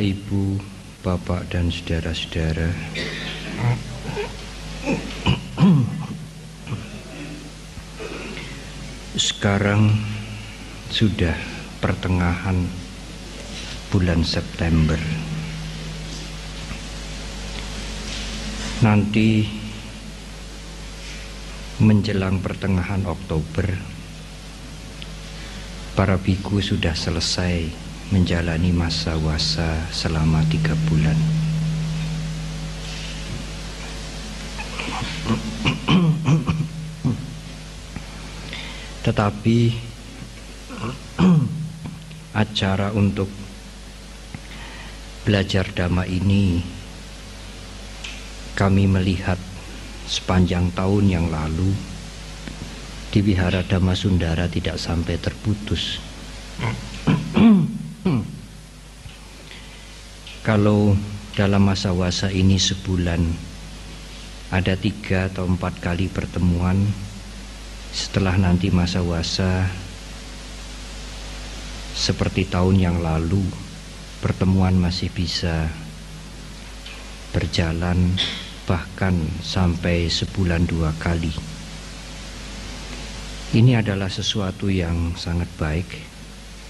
Ibu, Bapak dan saudara-saudara, sekarang sudah pertengahan bulan September. Nanti menjelang pertengahan Oktober, para biku sudah selesai menjalani masa wasa selama 3 bulan. Tetapi acara untuk belajar Dhamma ini kami melihat sepanjang tahun yang lalu di Wihara Dhammasundara tidak sampai terputus. Kalau dalam masa wasa ini sebulan ada 3 atau 4 kali pertemuan, setelah nanti masa wasa seperti tahun yang lalu, pertemuan masih bisa berjalan bahkan sampai sebulan 2 kali. Ini adalah sesuatu yang sangat baik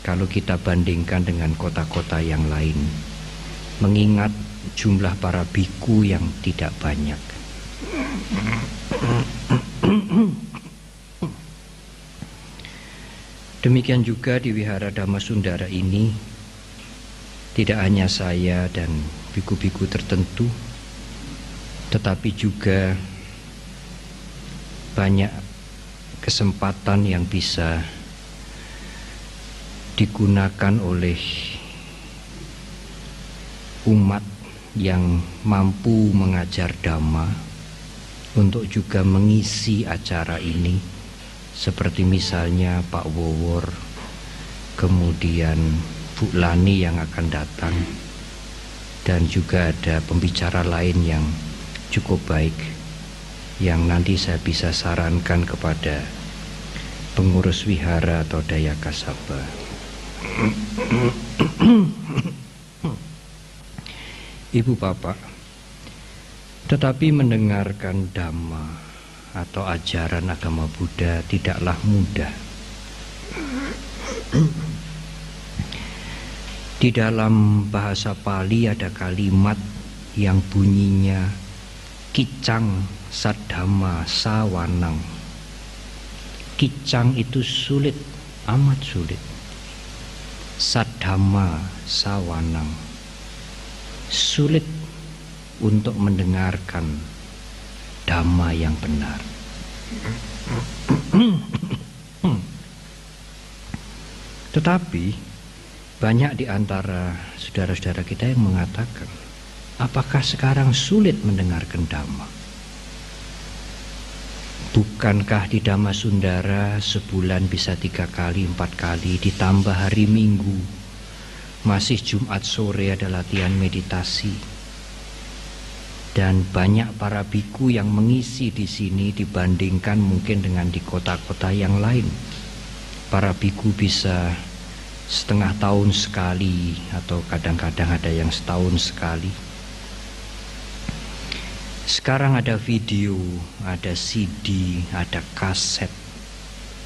kalau kita bandingkan dengan kota-kota yang lain, mengingat jumlah para biku yang tidak banyak. Demikian juga di Wihara Dhammasundara ini, tidak hanya saya dan biku-biku tertentu, tetapi juga banyak kesempatan yang bisa digunakan oleh umat yang mampu mengajar Dhamma untuk juga mengisi acara ini, seperti misalnya Pak Wowor, kemudian Bu Lani yang akan datang, dan juga ada pembicara lain yang cukup baik yang nanti saya bisa sarankan kepada pengurus wihara atau Dayakasaba. Ibu Bapak, tetapi mendengarkan Dhamma atau ajaran agama Buddha tidaklah mudah. Di dalam bahasa Pali ada kalimat yang bunyinya kicang sadhamma sawanang. Kicang itu sulit, amat sulit. Sadhamma sawanang, sulit untuk mendengarkan Dhamma yang benar. Tetapi banyak di antara saudara-saudara kita yang mengatakan, apakah sekarang sulit mendengarkan Dhamma? Bukankah di Dhammasundara sebulan bisa 3 kali, 4 kali, ditambah hari Minggu, masih Jumat sore ada latihan meditasi, dan banyak para biku yang mengisi di sini dibandingkan mungkin dengan di kota-kota yang lain. Para biku bisa setengah tahun sekali atau kadang-kadang ada yang setahun sekali. Sekarang ada video, ada CD, ada kaset.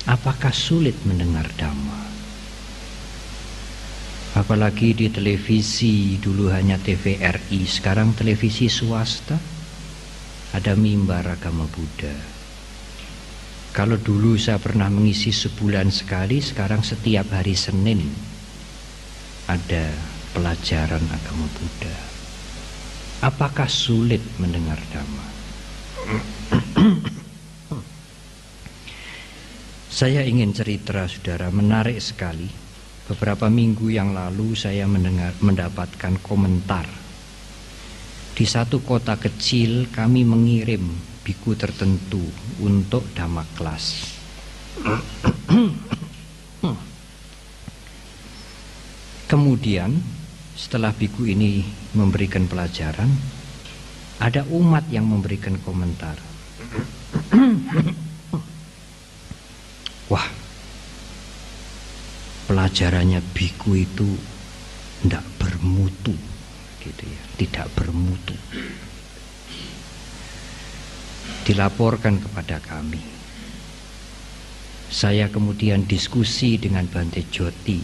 Apakah sulit mendengar Dhamma? Apalagi di televisi, dulu hanya TVRI, sekarang televisi swasta, ada mimbar agama Buddha. Kalau dulu saya pernah mengisi sebulan sekali, sekarang setiap hari Senin ada pelajaran agama Buddha. Apakah sulit mendengar Dhamma? Saya ingin cerita, saudara, menarik sekali. Beberapa minggu yang lalu saya mendapatkan komentar. Di satu kota kecil kami mengirim biku tertentu untuk Dhamma kelas. Kemudian setelah biku ini memberikan pelajaran, ada umat yang memberikan komentar. Wah, pelajarannya biku itu tidak bermutu. gitu ya, tidak bermutu. Dilaporkan kepada kami. Saya kemudian diskusi dengan Bante Joti.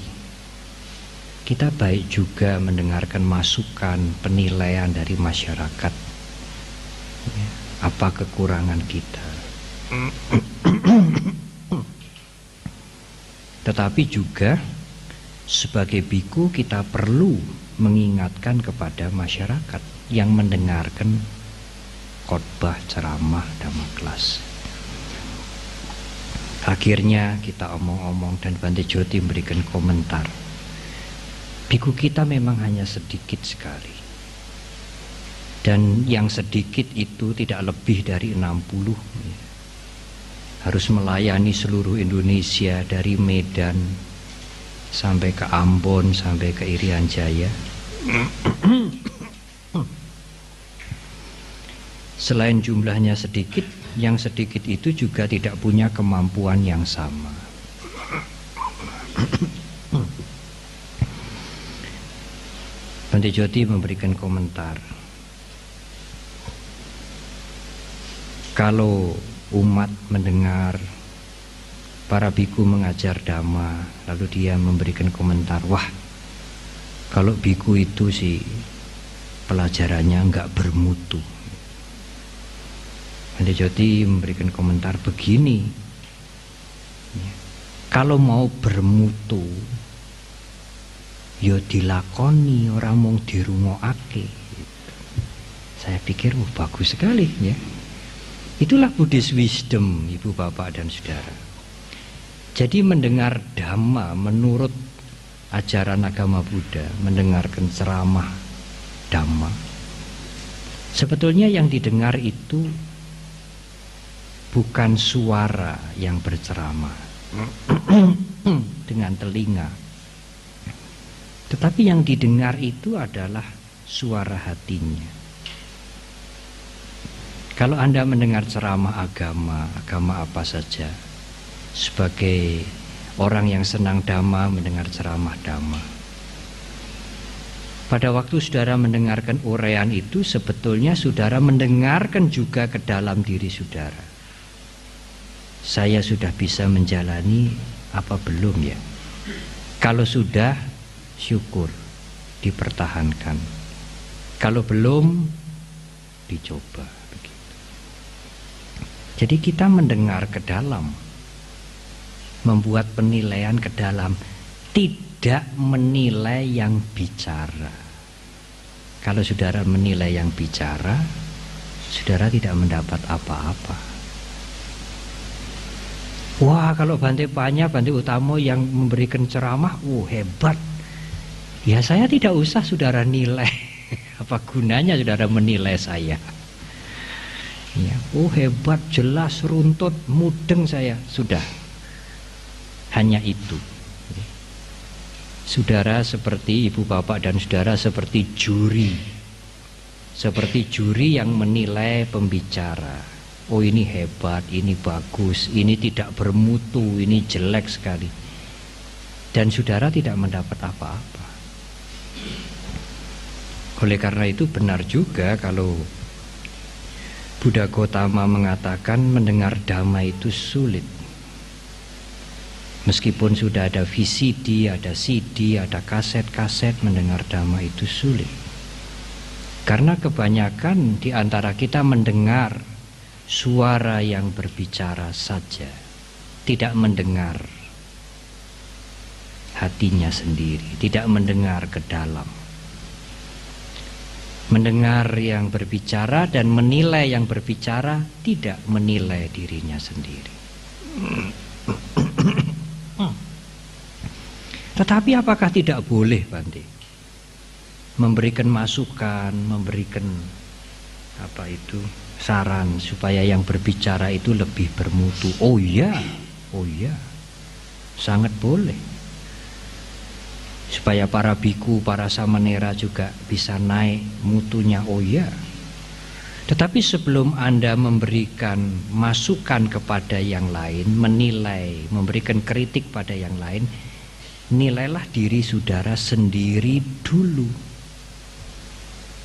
Kita baik juga mendengarkan masukan, penilaian dari masyarakat. Ya, apa kekurangan kita. Tetapi juga sebagai biku kita perlu mengingatkan kepada masyarakat yang mendengarkan khotbah, ceramah, dhamma kelas. Akhirnya kita omong-omong dan Bante Joti memberikan komentar. Biku kita memang hanya sedikit sekali. Dan yang sedikit itu tidak lebih dari 60. Harus melayani seluruh Indonesia dari Medan sampai ke Ambon, sampai ke Irian Jaya. Selain jumlahnya sedikit, yang sedikit itu juga tidak punya kemampuan yang sama. Bante Joti memberikan komentar. Kalau umat mendengar para biku mengajar dhamma, lalu dia memberikan komentar, wah, kalau biku itu sih pelajarannya enggak bermutu. Bante Joti memberikan komentar begini, kalau mau bermutu, yo dilakoni, orang mung dirungokake. Saya pikir bagus sekali ya. Itulah Buddhist wisdom, ibu bapak dan saudara. Jadi mendengar dhamma menurut ajaran agama Buddha, mendengarkan ceramah dhamma, sebetulnya yang didengar itu bukan suara yang berceramah dengan telinga, tetapi yang didengar itu adalah suara hatinya. Kalau Anda mendengar ceramah agama apa saja, sebagai orang yang senang dhamma mendengar ceramah dhamma, pada waktu saudara mendengarkan uraian itu, sebetulnya saudara mendengarkan juga ke dalam diri saudara. Saya sudah bisa menjalani apa belum ya? Kalau sudah, syukur, dipertahankan. Kalau belum, dicoba. Jadi kita mendengar ke dalam, membuat penilaian ke dalam, tidak menilai yang bicara. Kalau saudara menilai yang bicara, saudara tidak mendapat apa-apa. Wah, kalau Bante Panya, Bante Utomo yang memberikan ceramah, hebat. Ya saya tidak usah saudara nilai. Apa gunanya saudara menilai saya? Ya, hebat, jelas, runtut, mudeng saya. Sudah. Hanya itu. Saudara seperti ibu bapak dan saudara seperti juri. Seperti juri yang menilai pembicara. Oh ini hebat, ini bagus, ini tidak bermutu, ini jelek sekali. Dan saudara tidak mendapat apa-apa. Oleh karena itu benar juga kalau Buddha Gautama mengatakan mendengar dhamma itu sulit. Meskipun sudah ada VCD, ada CD, ada kaset-kaset, mendengar dhamma itu sulit. Karena kebanyakan di antara kita mendengar suara yang berbicara saja, tidak mendengar hatinya sendiri, tidak mendengar ke dalam. Mendengar yang berbicara dan menilai yang berbicara, tidak menilai dirinya sendiri. Tetapi apakah tidak boleh, Bante, memberikan masukan, memberikan saran supaya yang berbicara itu lebih bermutu? Oh iya, sangat boleh. Supaya para biku, para samanera juga bisa naik mutunya, oh iya. Tetapi sebelum Anda memberikan masukan kepada yang lain, menilai, memberikan kritik pada yang lain, nilailah diri saudara sendiri dulu.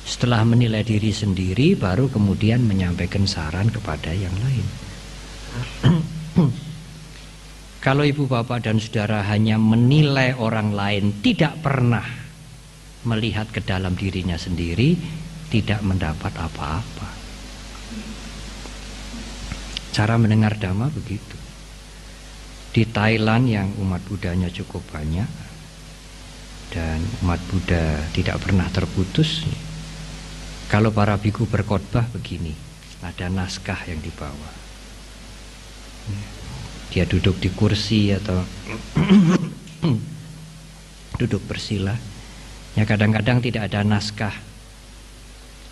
Setelah menilai diri sendiri, baru kemudian menyampaikan saran kepada yang lain. Kalau ibu bapak dan saudara hanya menilai orang lain, tidak pernah melihat ke dalam dirinya sendiri, tidak mendapat apa-apa. Cara mendengar Dhamma begitu. Di Thailand yang umat Buddhanya cukup banyak dan umat Buddha tidak pernah terputus, kalau para biku berkhotbah begini, ada naskah yang dibawa. Dia duduk di kursi atau duduk bersila. Ya, kadang-kadang tidak ada naskah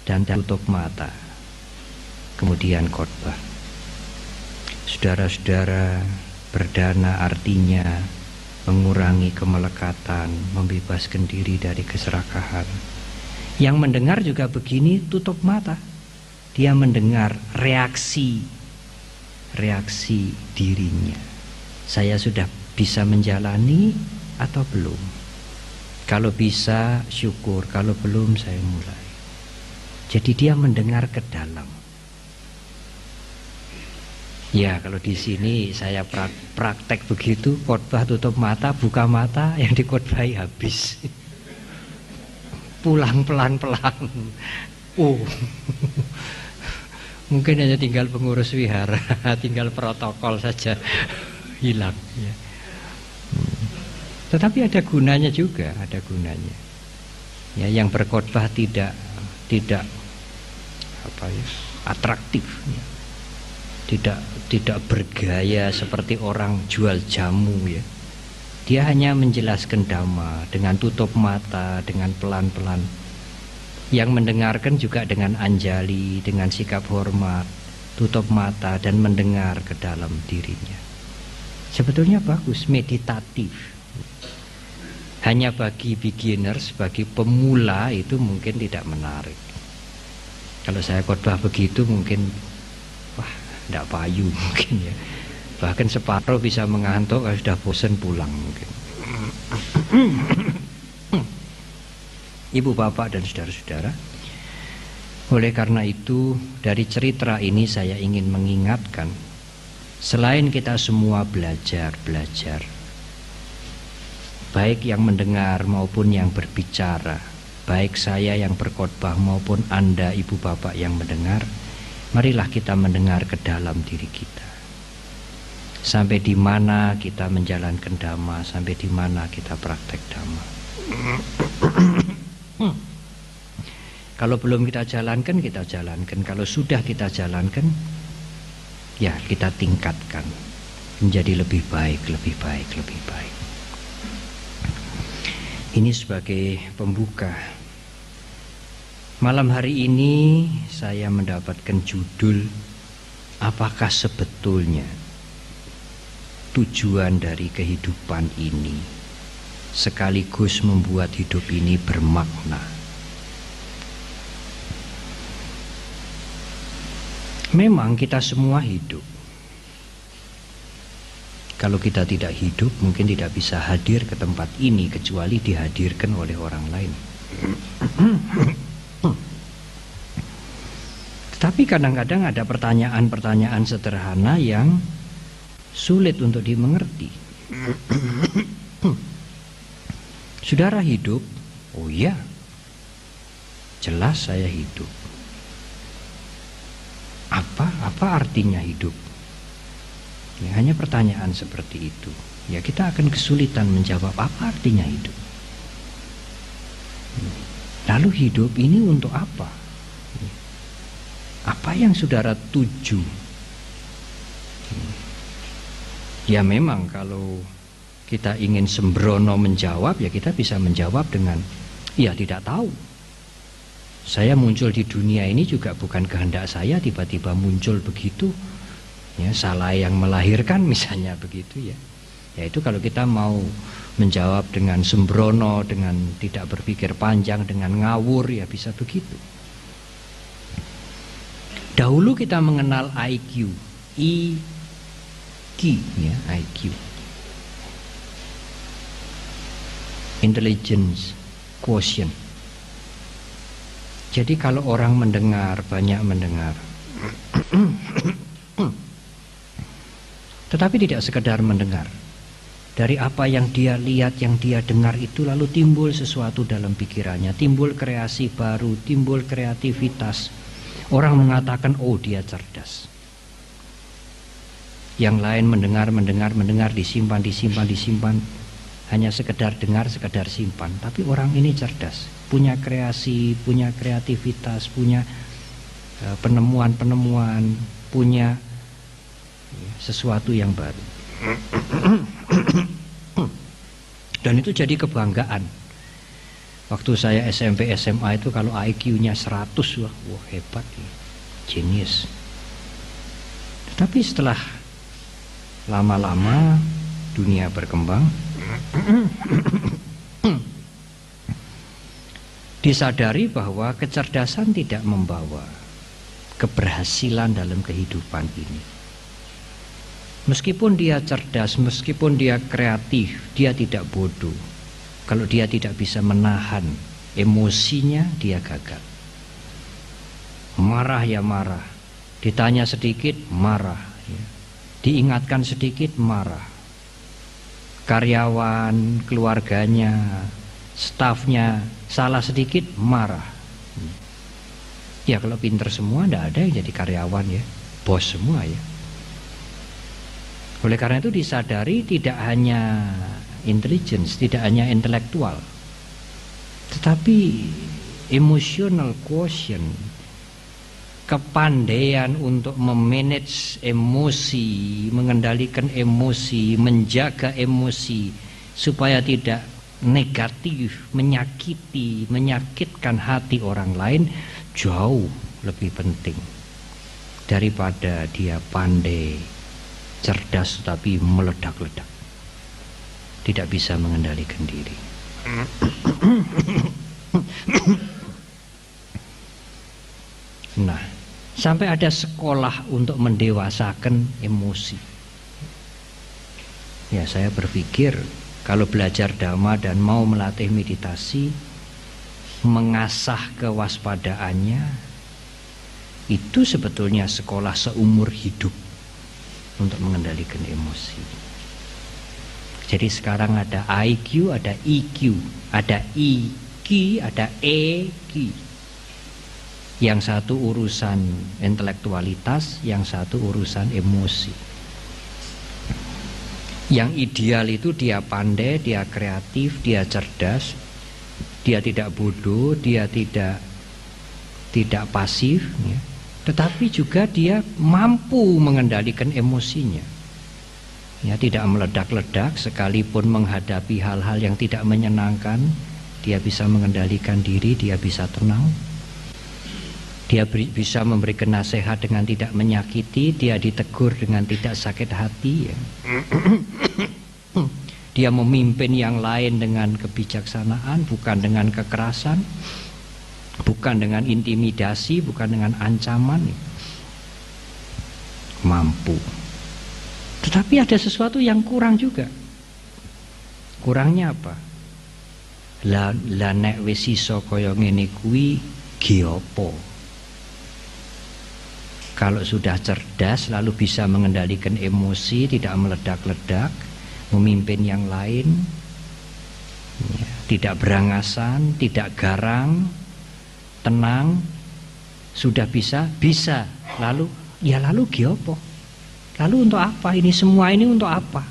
dan tutup mata. Kemudian khotbah. Saudara-saudara, berdana artinya mengurangi kemelekatan, membebaskan diri dari keserakahan. Yang mendengar juga begini, tutup mata. Dia mendengar reaksi dirinya. Saya sudah bisa menjalani atau belum? Kalau bisa, syukur. Kalau belum, saya mulai. Jadi dia mendengar ke dalam. Ya, kalau di sini saya praktek begitu, khotbah tutup mata, buka mata, yang dikhotbahi habis. Pulang pelan-pelan. Mungkin hanya tinggal pengurus wihara, tinggal protokol saja, hilang. Ya. Tetapi ada gunanya juga, ada gunanya. Ya, yang berkhotbah tidak atraktif, ya. Tidak bergaya seperti orang jual jamu, ya. Dia hanya menjelaskan Dhamma dengan tutup mata, dengan pelan-pelan. Yang mendengarkan juga dengan anjali, dengan sikap hormat, tutup mata dan mendengar ke dalam dirinya. Sebetulnya bagus, meditatif. Hanya bagi beginners, bagi pemula itu mungkin tidak menarik. Kalau saya khotbah begitu mungkin, wah, tidak payu mungkin ya. Bahkan separuh bisa mengantuk, kalau sudah bosan pulang mungkin. Ibu bapak dan saudara-saudara, oleh karena itu dari cerita ini saya ingin mengingatkan, selain kita semua belajar, baik yang mendengar maupun yang berbicara, baik saya yang berkhotbah maupun Anda ibu bapak yang mendengar, marilah kita mendengar ke dalam diri kita. Sampai di mana kita menjalankan Dhamma, sampai di mana kita praktek Dhamma. Kalau belum kita jalankan, kita jalankan. Kalau sudah kita jalankan, ya kita tingkatkan menjadi lebih baik. Ini sebagai pembuka. Malam hari ini saya mendapatkan judul, apakah sebetulnya tujuan dari kehidupan ini sekaligus membuat hidup ini bermakna. Memang kita semua hidup. Kalau kita tidak hidup, mungkin tidak bisa hadir ke tempat ini kecuali dihadirkan oleh orang lain. Tetapi kadang-kadang ada pertanyaan-pertanyaan sederhana yang sulit untuk dimengerti. Saudara hidup? Oh iya, jelas saya hidup. Apa artinya hidup? Ya, hanya pertanyaan seperti itu. Ya, kita akan kesulitan menjawab apa artinya hidup. Lalu hidup ini untuk apa? Apa yang saudara tuju? Ya memang kalau kita ingin sembrono menjawab, ya kita bisa menjawab dengan ya tidak tahu. Saya muncul di dunia ini juga bukan kehendak saya, tiba-tiba muncul begitu. Ya, salah yang melahirkan misalnya begitu ya. Yaitu kalau kita mau menjawab dengan sembrono, dengan tidak berpikir panjang, dengan ngawur, ya bisa begitu. Dahulu kita mengenal IQ, ya, IQ, intelligence quotient. Jadi kalau orang mendengar, banyak mendengar, tetapi tidak sekedar mendengar. Dari apa yang dia lihat, yang dia dengar itu lalu timbul sesuatu dalam pikirannya, timbul kreasi baru, timbul kreativitas. Orang mengatakan, oh dia cerdas. Yang lain mendengar, disimpan. Hanya sekedar dengar, sekedar simpan. Tapi orang ini cerdas, punya kreasi, punya kreativitas, punya penemuan-penemuan, punya sesuatu yang baru. Dan itu jadi kebanggaan. Waktu saya SMP SMA itu kalau IQ-nya 100, wah hebat, genius. Tetapi setelah lama-lama dunia berkembang, disadari bahwa kecerdasan tidak membawa keberhasilan dalam kehidupan ini. Meskipun dia cerdas, meskipun dia kreatif, dia tidak bodoh. Kalau dia tidak bisa menahan emosinya, dia gagal. Marah ya marah, ditanya sedikit marah, diingatkan sedikit marah. Karyawan, keluarganya, stafnya salah sedikit marah. Ya kalau pinter semua tidak ada yang jadi karyawan ya, bos semua ya. Oleh karena itu disadari tidak hanya intelligence, tidak hanya intelektual, tetapi emotional quotient, kepandaian untuk memanage emosi, mengendalikan emosi, menjaga emosi supaya tidak negatif, menyakitkan hati orang lain jauh lebih penting daripada dia pandai, cerdas tapi meledak-ledak, tidak bisa mengendalikan diri. Nah, sampai ada sekolah untuk mendewasakan emosi. Ya, saya berpikir kalau belajar dhamma dan mau melatih meditasi, mengasah kewaspadaannya, itu sebetulnya sekolah seumur hidup untuk mengendalikan emosi. Jadi sekarang ada IQ, ada EQ, ada EQ, ada EQ. Yang satu urusan intelektualitas, yang satu urusan emosi. Yang ideal itu dia pandai, dia kreatif, dia cerdas, dia tidak bodoh, dia tidak pasif, ya. Tetapi juga dia mampu mengendalikan emosinya. Ya, tidak meledak-ledak, sekalipun menghadapi hal-hal yang tidak menyenangkan, dia bisa mengendalikan diri, dia bisa tenang. Dia bisa memberikan nasihat dengan tidak menyakiti, dia ditegur dengan tidak sakit hati, ya. Dia memimpin yang lain dengan kebijaksanaan, bukan dengan kekerasan, bukan dengan intimidasi, bukan dengan ancaman. Mampu. Tetapi ada sesuatu yang kurang juga. Kurangnya apa? La nek wis iso kaya ngene kuwi ge apa? Kalau sudah cerdas lalu bisa mengendalikan emosi, tidak meledak-ledak, memimpin yang lain, ya, tidak berangasan, tidak garang, tenang, sudah bisa, lalu giopo? Lalu untuk apa ini semua ini, untuk apa?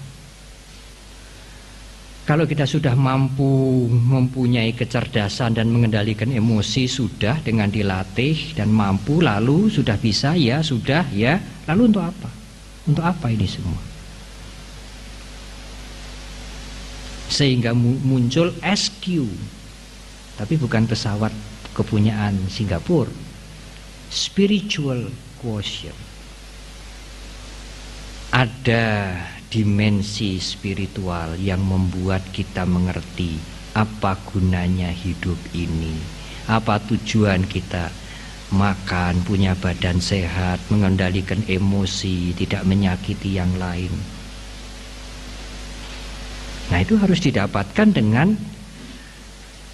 Kalau kita sudah mampu mempunyai kecerdasan dan mengendalikan emosi, sudah dengan dilatih dan mampu, lalu sudah bisa, ya sudah, ya, lalu untuk apa? Untuk apa ini semua? Sehingga muncul SQ, tapi bukan pesawat kepunyaan Singapura, spiritual quotient. Ada dimensi spiritual yang membuat kita mengerti apa gunanya hidup ini, apa tujuan kita makan, punya badan sehat, mengendalikan emosi, tidak menyakiti yang lain. Nah, itu harus didapatkan dengan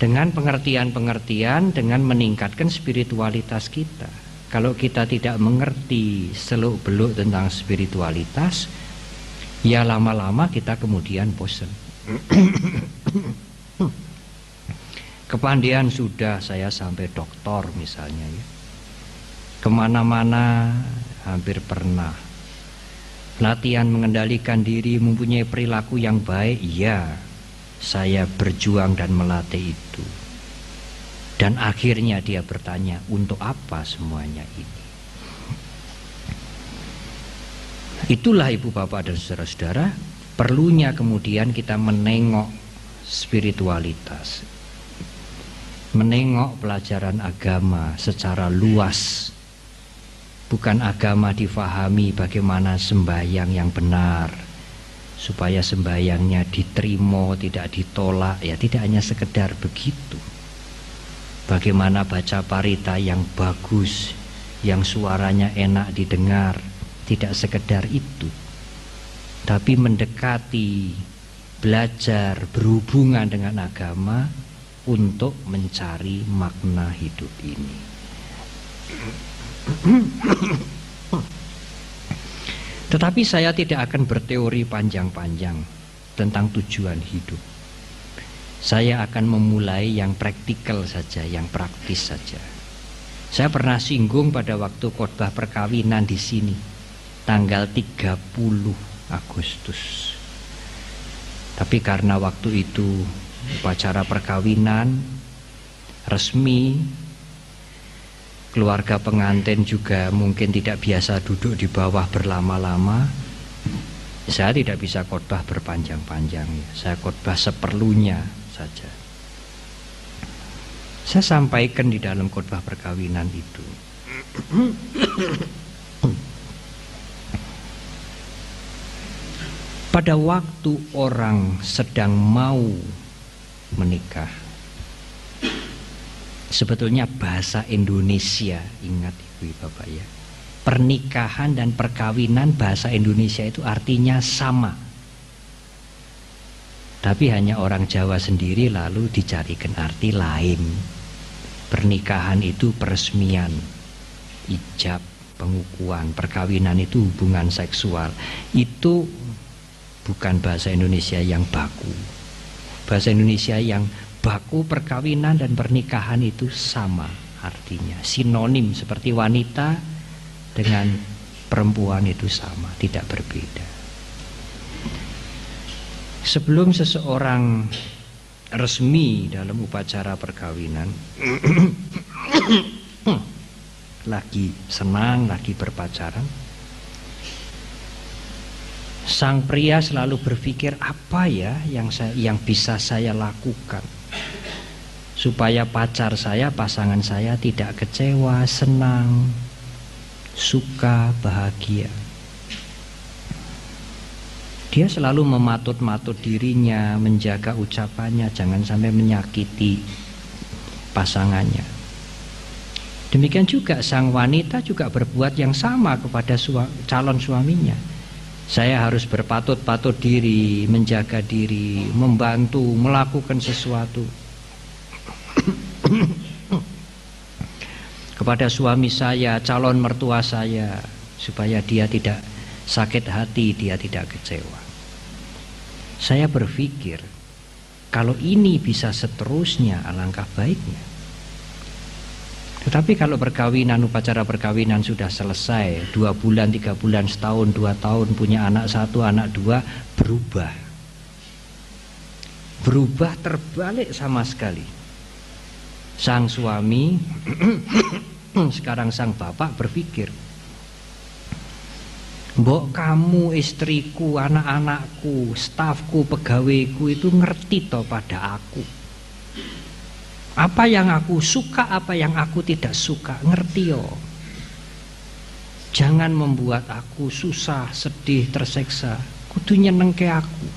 Dengan pengertian-pengertian, dengan meningkatkan spiritualitas kita. Kalau kita tidak mengerti seluk-beluk tentang spiritualitas, ya lama-lama kita kemudian bosan. Kepandaian sudah, saya sampai doktor misalnya ya. Kemana-mana hampir pernah. Latihan mengendalikan diri, mempunyai perilaku yang baik, ya. Saya berjuang dan melatih itu. Dan akhirnya dia bertanya, untuk apa semuanya ini? Itulah ibu bapak dan saudara-saudara, perlunya kemudian kita menengok spiritualitas, menengok pelajaran agama secara luas. Bukan agama difahami bagaimana sembahyang yang benar, supaya sembahyangnya diterima, tidak ditolak, ya tidak hanya sekedar begitu. Bagaimana baca parita yang bagus, yang suaranya enak didengar, tidak sekedar itu. Tapi mendekati, belajar, berhubungan dengan agama untuk mencari makna hidup ini. Tetapi saya tidak akan berteori panjang-panjang tentang tujuan hidup. Saya akan memulai yang praktikal saja, yang praktis saja. Saya pernah singgung pada waktu khotbah perkawinan di sini, tanggal 30 Agustus. Tapi karena waktu itu upacara perkawinan resmi, keluarga pengantin juga mungkin tidak biasa duduk di bawah berlama-lama, saya tidak bisa khotbah berpanjang-panjang. Saya khotbah seperlunya saja. Saya sampaikan di dalam khotbah perkawinan itu, pada waktu orang sedang mau menikah, sebetulnya bahasa Indonesia, ingat ibu bapak ya, pernikahan dan perkawinan bahasa Indonesia itu artinya sama. Tapi hanya orang Jawa sendiri lalu dicarikan arti lain. Pernikahan itu peresmian, ijab, pengukuhan. Perkawinan itu hubungan seksual. Itu bukan bahasa Indonesia yang baku. Bahasa Indonesia yang baku, perkawinan dan pernikahan itu sama artinya, sinonim, seperti wanita dengan perempuan itu sama, tidak berbeda. Sebelum seseorang resmi dalam upacara perkawinan lagi senang, lagi berpacaran, sang pria selalu berpikir, apa ya yang bisa saya lakukan supaya pacar saya, pasangan saya tidak kecewa, senang, suka, bahagia. Dia selalu mematut-matut dirinya, menjaga ucapannya, jangan sampai menyakiti pasangannya. Demikian juga sang wanita juga berbuat yang sama kepada calon suaminya. Saya harus berpatut-patut diri, menjaga diri, membantu, melakukan sesuatu kepada suami saya, calon mertua saya, supaya dia tidak sakit hati, dia tidak kecewa. Saya berpikir, kalau ini bisa seterusnya, alangkah baiknya. Tetapi kalau perkawinan, upacara perkawinan sudah selesai, 2 bulan, 3 bulan, setahun, 2 tahun, punya anak 1, anak 2, berubah terbalik sama sekali. Sang suami sekarang sang bapak berpikir, mbok kamu, istriku, anak-anakku, stafku, pegawaiku itu ngerti toh pada aku. Apa yang aku suka, apa yang aku tidak suka, ngerti yo. Jangan membuat aku susah, sedih, terseksa. Kudu nyenengke aku.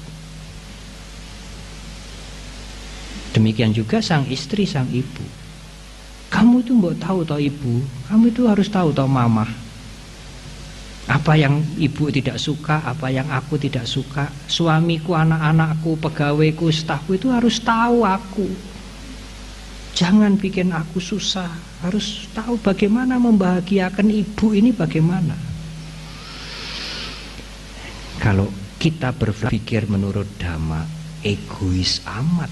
Demikian juga sang istri, sang ibu. Kamu itu mbok tahu toh ibu, kamu itu harus tahu toh mama. Apa yang ibu tidak suka, apa yang aku tidak suka, suamiku, anak-anakku, pegawaiku, stafku itu harus tahu aku. Jangan bikin aku susah. Harus tahu bagaimana membahagiakan ibu ini bagaimana. Kalau kita berpikir menurut Dhamma, egois amat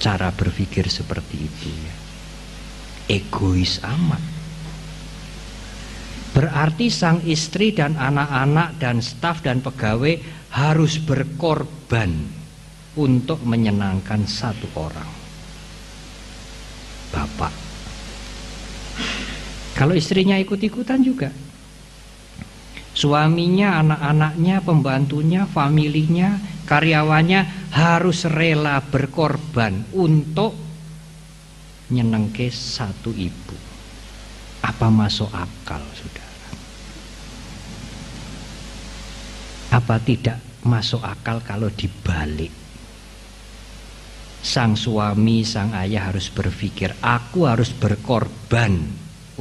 cara berpikir seperti itu ya. Egois amat. Berarti sang istri dan anak-anak dan staf dan pegawai harus berkorban untuk menyenangkan satu orang, bapak. Kalau istrinya ikut-ikutan juga, suaminya, anak-anaknya, pembantunya, familinya, karyawannya harus rela berkorban untuk nyenengke satu ibu. Apa masuk akal, saudara? Apa tidak masuk akal kalau dibalik? Sang suami, sang ayah harus berpikir, aku harus berkorban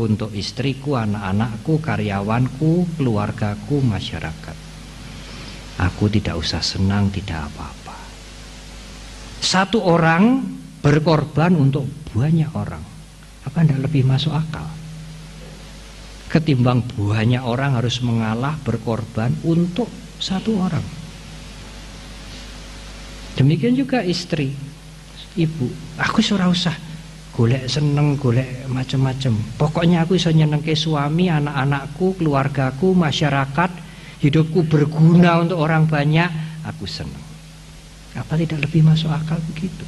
untuk istriku, anak-anakku, karyawanku, keluargaku, masyarakat. Aku tidak usah senang, tidak apa-apa. Satu orang berkorban untuk banyak orang. Apa tidak lebih masuk akal? Ketimbang banyak orang harus mengalah berkorban untuk satu orang. Demikian juga istri, ibu. Aku ora usah golek seneng, golek macam-macam. Pokoknya aku bisa nyenengke suami, anak-anakku, keluargaku, masyarakat, hidupku berguna untuk orang banyak, aku senang. Apa tidak lebih masuk akal begitu?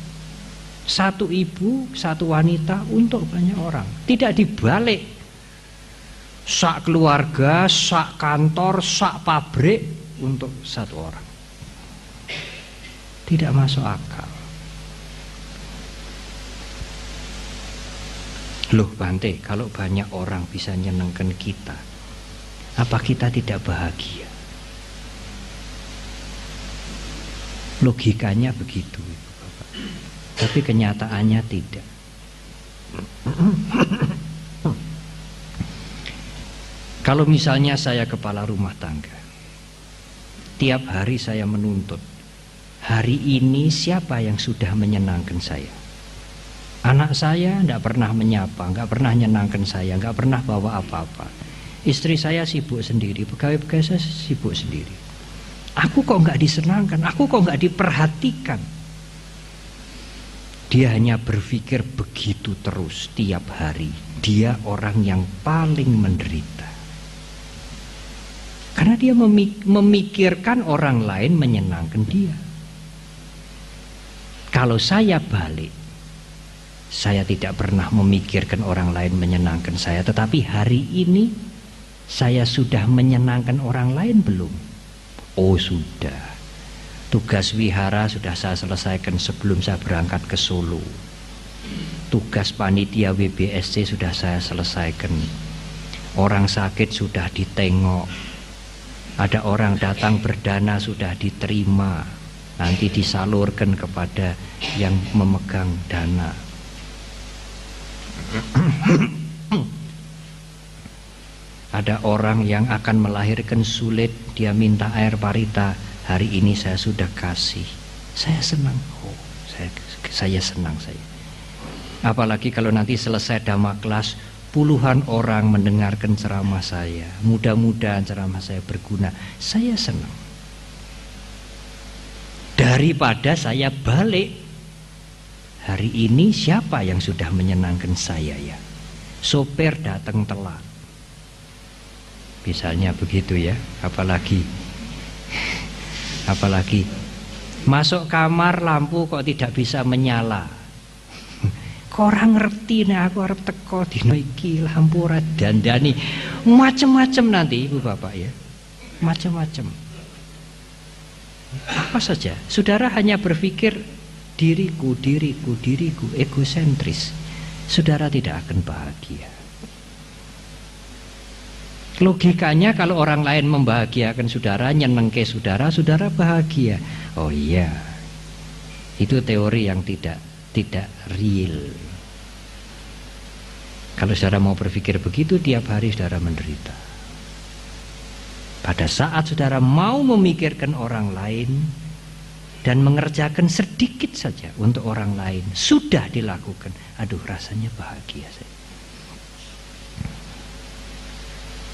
Satu ibu, satu wanita untuk banyak orang. Tidak dibalik. Sak keluarga, sak kantor, sak pabrik untuk satu orang. Tidak masuk akal. Loh Bante, kalau banyak orang bisa nyenengkan kita, apa kita tidak bahagia? Logikanya begitu, Bapak. Tapi kenyataannya tidak. Kalau misalnya saya kepala rumah tangga, tiap hari saya menuntut, hari ini siapa yang sudah menyenangkan saya? Anak saya tidak pernah menyapa, nggak pernah menyenangkan saya, nggak pernah bawa apa-apa. Istri saya sibuk sendiri, pegawai-pegawai saya sibuk sendiri. Aku kok nggak disenangkan, aku kok nggak diperhatikan. Dia hanya berpikir begitu terus tiap hari. Dia orang yang paling menderita. Karena dia memikirkan orang lain menyenangkan dia. Kalau saya balik, saya tidak pernah memikirkan orang lain menyenangkan saya, tetapi hari ini saya sudah menyenangkan orang lain belum? Oh sudah. Tugas wihara sudah saya selesaikan sebelum saya berangkat ke Solo. Tugas panitia WBSC sudah saya selesaikan. Orang sakit sudah ditengok. Ada orang datang berdana sudah diterima. Nanti disalurkan kepada yang memegang dana. Ada orang yang akan melahirkan sulit, dia minta air parita, hari ini saya sudah kasih. Saya senang. Oh, saya senang saya. Apalagi kalau nanti selesai dhamma kelas, puluhan orang mendengarkan ceramah saya. Mudah-mudahan ceramah saya berguna. Saya senang. Daripada saya balik, hari ini siapa yang sudah menyenangkan saya ya? Sopir datang telat. Misalnya begitu ya, apalagi masuk kamar lampu kok tidak bisa menyala. Kok orang ngerti nih aku arep teko dino iki lampu ora dandani. Macem-macem nanti Ibu Bapak ya. Macem-macem. Apa saja, saudara hanya berpikir diriku, egosentris. Saudara tidak akan bahagia. Logikanya kalau orang lain membahagiakan saudara, nyenengke saudara, saudara bahagia. Oh iya, itu teori yang tidak real. Kalau saudara mau berpikir begitu, tiap hari saudara menderita. Pada saat saudara mau memikirkan orang lain, dan mengerjakan sedikit saja untuk orang lain, sudah dilakukan, aduh rasanya bahagia saya.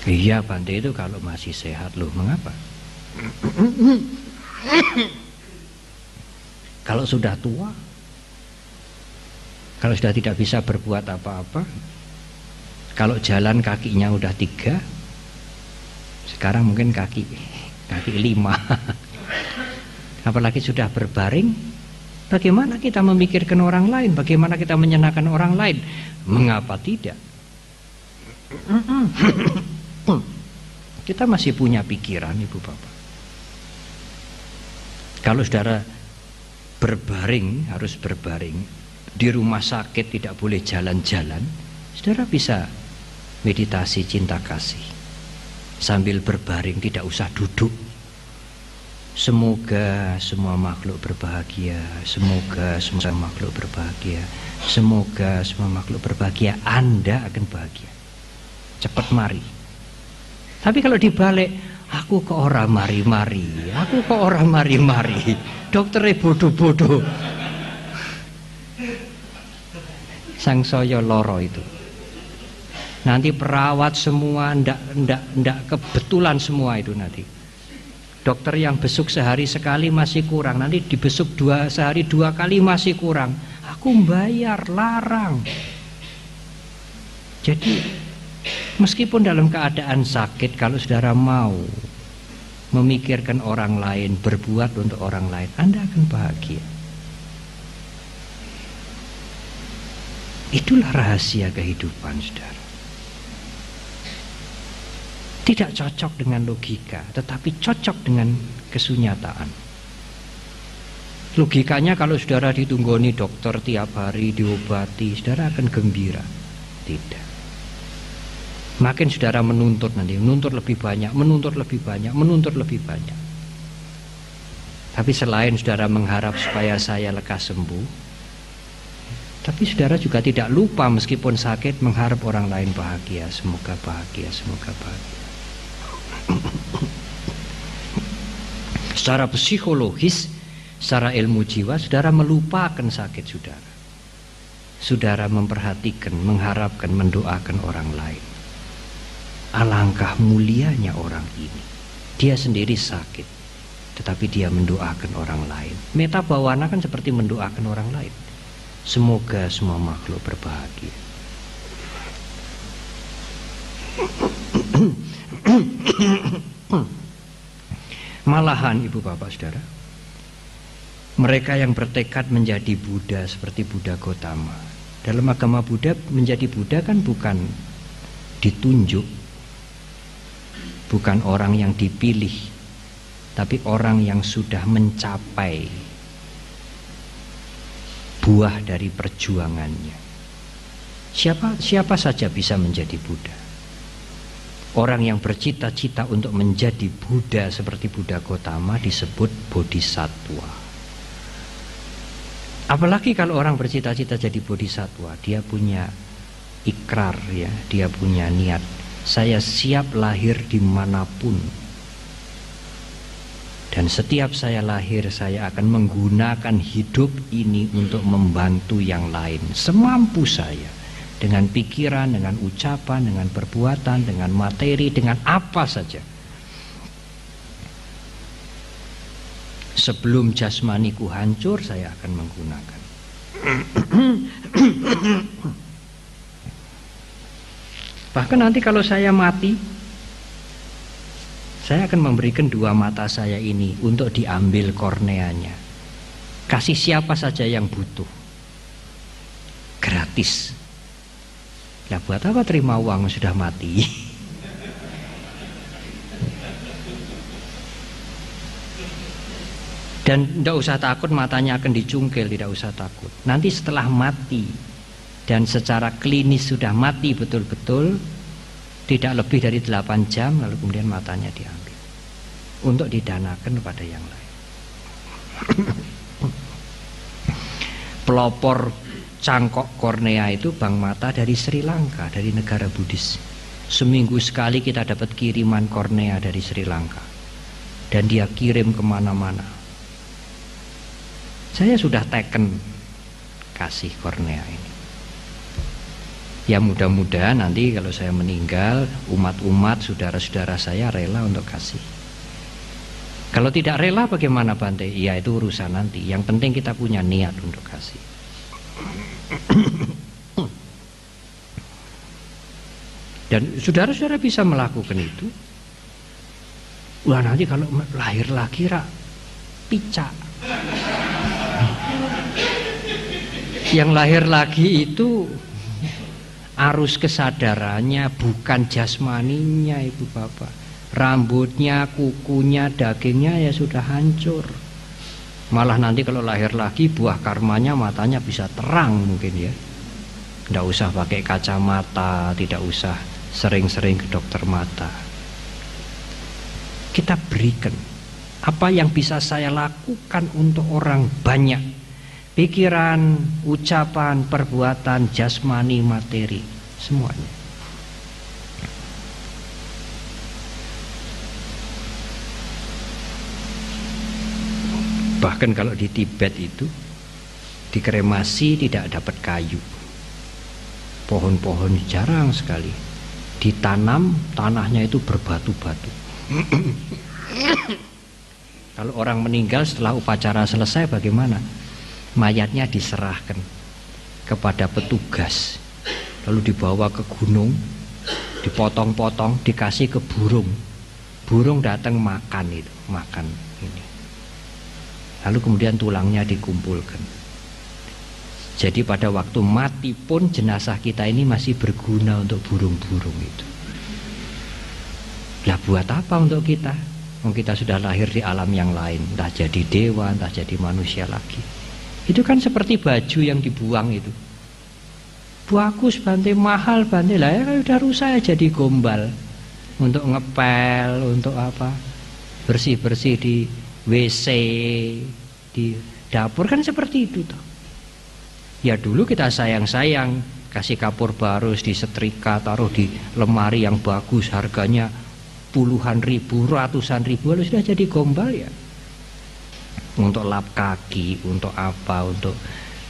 Iya Bante, itu kalau masih sehat loh, mengapa? Kalau sudah tua, kalau sudah tidak bisa berbuat apa-apa, kalau jalan kakinya udah 3, sekarang mungkin kaki 5. Apalagi sudah berbaring, bagaimana kita memikirkan orang lain, bagaimana kita menyenangkan orang lain? Mengapa tidak? Kita masih punya pikiran, Ibu Bapak. Kalau saudara berbaring, harus berbaring di rumah sakit, tidak boleh jalan-jalan, saudara bisa meditasi cinta kasih sambil berbaring, tidak usah duduk. Semoga semua makhluk berbahagia, semoga semua makhluk berbahagia, semoga semua makhluk berbahagia. Anda akan bahagia. Cepat mari. Tapi kalau dibalik, aku kok orang mari-mari, aku kok orang mari-mari, dokternya bodoh-bodoh. Sang saya loro itu. Nanti perawat semua ndak kebetulan semua itu nanti. Dokter yang besuk sehari sekali masih kurang, nanti dibesuk sehari 2 kali masih kurang. Aku bayar, larang. Jadi meskipun dalam keadaan sakit, kalau saudara mau memikirkan orang lain, berbuat untuk orang lain, Anda akan bahagia. Itulah rahasia kehidupan, saudara. Tidak cocok dengan logika, tetapi cocok dengan kesunyataan. Logikanya kalau saudara ditunggoni dokter tiap hari, diobati, saudara akan gembira. Tidak. Makin saudara menuntut nanti, menuntut lebih banyak, menuntut lebih banyak, menuntut lebih banyak. Tapi selain saudara mengharap supaya saya lekas sembuh, tapi saudara juga tidak lupa meskipun sakit mengharap orang lain bahagia. Semoga bahagia, semoga bahagia. Secara psikologis, secara ilmu jiwa, saudara melupakan sakit saudara. Saudara memperhatikan, mengharapkan, mendoakan orang lain. Alangkah mulianya orang ini. Dia sendiri sakit, tetapi dia mendoakan orang lain. Meta bawana kan seperti mendoakan orang lain. Semoga semua makhluk berbahagia. Malahan Ibu Bapak Saudara, mereka yang bertekad menjadi Buddha seperti Buddha Gotama, dalam agama Buddha menjadi Buddha kan bukan ditunjuk, bukan orang yang dipilih, tapi orang yang sudah mencapai buah dari perjuangannya. Siapa saja bisa menjadi Buddha. Orang yang bercita-cita untuk menjadi Buddha seperti Buddha Gotama disebut bodhisattva. Apalagi kalau orang bercita-cita jadi bodhisattva, dia punya ikrar ya, dia punya niat. Saya siap lahir dimanapun. Dan setiap saya lahir, saya akan menggunakan hidup ini untuk membantu yang lain semampu saya. Dengan pikiran, dengan ucapan, dengan perbuatan, dengan materi, dengan apa saja. Sebelum jasmaniku hancur, saya akan menggunakan. Bahkan nanti kalau saya mati, saya akan memberikan 2 mata saya ini untuk diambil korneanya. Kasih siapa saja yang butuh. Gratis. Lah buat apa terima uang sudah mati? Dan tidak usah takut matanya akan dicungkil, tidak usah takut. Nanti setelah mati dan secara klinis sudah mati betul-betul, tidak lebih dari 8 jam, lalu kemudian matanya diambil untuk didanakan kepada yang lain. Pelopor cangkok kornea itu Bang Mata dari Sri Lanka, dari negara Buddhis. Seminggu sekali kita dapat kiriman kornea dari Sri Lanka, dan dia kirim kemana-mana. Saya sudah teken kasih kornea ini. Ya mudah-mudahan nanti kalau saya meninggal, umat-umat, saudara-saudara saya rela untuk kasih. Kalau tidak rela bagaimana Bante? Ya itu urusan nanti. Yang penting kita punya niat untuk kasih. Dan saudara-saudara bisa melakukan itu. Wah nanti kalau lahir lagi picak. Yang lahir lagi itu arus kesadarannya bukan jasmaninya Ibu Bapak. Rambutnya, kukunya, dagingnya ya sudah hancur. Malah nanti kalau lahir lagi buah karmanya matanya bisa terang mungkin ya. Tidak usah pakai kacamata, tidak usah sering-sering ke dokter mata. Kita berikan apa yang bisa saya lakukan untuk orang banyak. Pikiran, ucapan, perbuatan, jasmani, materi, semuanya. Bahkan kalau di Tibet itu dikremasi tidak dapat kayu. Pohon-pohon jarang sekali. Ditanam, tanahnya itu berbatu-batu. Kalau orang meninggal setelah upacara selesai bagaimana? Mayatnya diserahkan kepada petugas, lalu dibawa ke gunung, dipotong-potong, dikasih ke burung. Burung datang makan itu, makan ini. Lalu kemudian tulangnya dikumpulkan. Jadi pada waktu mati pun jenazah kita ini masih berguna untuk burung-burung itu. Lah buat apa untuk kita? Kita sudah lahir di alam yang lain, entah jadi dewa, entah jadi manusia lagi. Itu kan seperti baju yang dibuang itu. Bagus Bante, mahal Bante. Lah ya kan udah rusak ya jadi gombal. Untuk ngepel, untuk apa? Bersih-bersih di WC, di dapur kan seperti itu toh. Ya dulu kita sayang-sayang, kasih kapur baru, disetrika, taruh di lemari yang bagus, harganya puluhan ribu, ratusan ribu, lalu sudah jadi gombal ya. Untuk lap kaki, untuk apa, untuk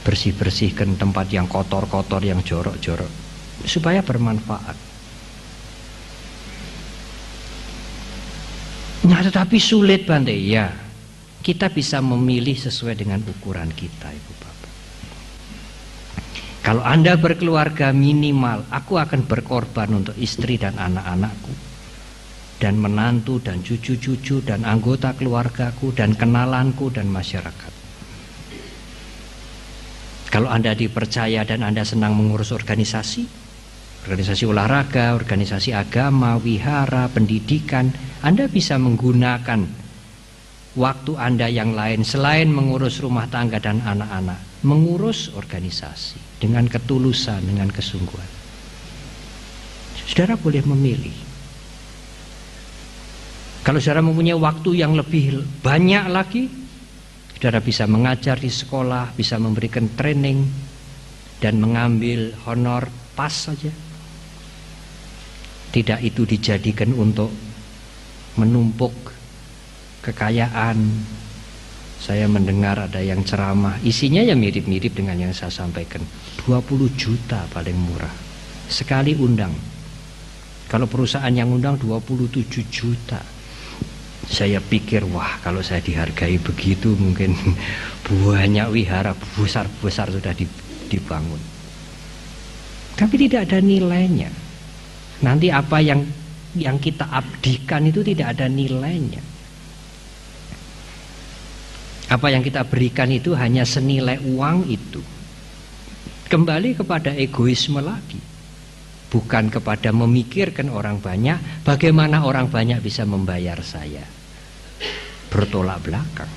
bersih-bersihkan tempat yang kotor-kotor, yang jorok-jorok, supaya bermanfaat. Nah tetapi sulit Bante, ya. Kita bisa memilih sesuai dengan ukuran kita Ibu Bapak. Kalau Anda berkeluarga minimal, aku akan berkorban untuk istri dan anak-anakku, dan menantu dan cucu-cucu dan anggota keluargaku dan kenalanku dan masyarakat. Kalau Anda dipercaya dan Anda senang mengurus organisasi olahraga, organisasi agama, wihara, pendidikan, Anda bisa menggunakan waktu Anda yang lain selain mengurus rumah tangga dan anak-anak, mengurus organisasi dengan ketulusan, dengan kesungguhan. Saudara boleh memilih. Kalau saudara mempunyai waktu yang lebih banyak lagi, saudara bisa mengajar di sekolah, bisa memberikan training, dan mengambil honor pas saja. Tidak itu dijadikan untuk menumpuk kekayaan. Saya mendengar ada yang ceramah, isinya ya mirip-mirip dengan yang saya sampaikan. 20 juta paling murah sekali undang. Kalau perusahaan yang undang 27 juta. Saya pikir wah kalau saya dihargai begitu mungkin banyak wihara besar-besar sudah dibangun. Tapi tidak ada nilainya. Nanti apa yang kita abdikan itu tidak ada nilainya. Apa yang kita berikan itu hanya senilai uang itu. Kembali kepada egoisme lagi. Bukan kepada memikirkan orang banyak, bagaimana orang banyak bisa membayar saya. Bertolak belakang.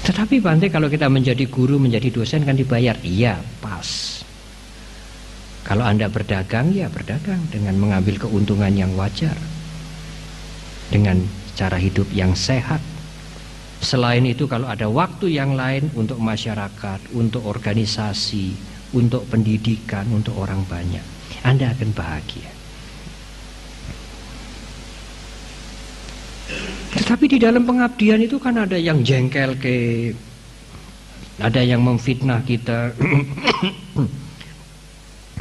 Tetapi Bante, kalau kita menjadi guru, menjadi dosen kan dibayar. Iya, pas. Kalau Anda berdagang, ya berdagang dengan mengambil keuntungan yang wajar, dengan cara hidup yang sehat. Selain itu, kalau ada waktu yang lain untuk masyarakat, untuk organisasi, untuk pendidikan, untuk orang banyak, Anda akan bahagia. Tetapi di dalam pengabdian itu kan ada yang jengkel ada yang memfitnah kita,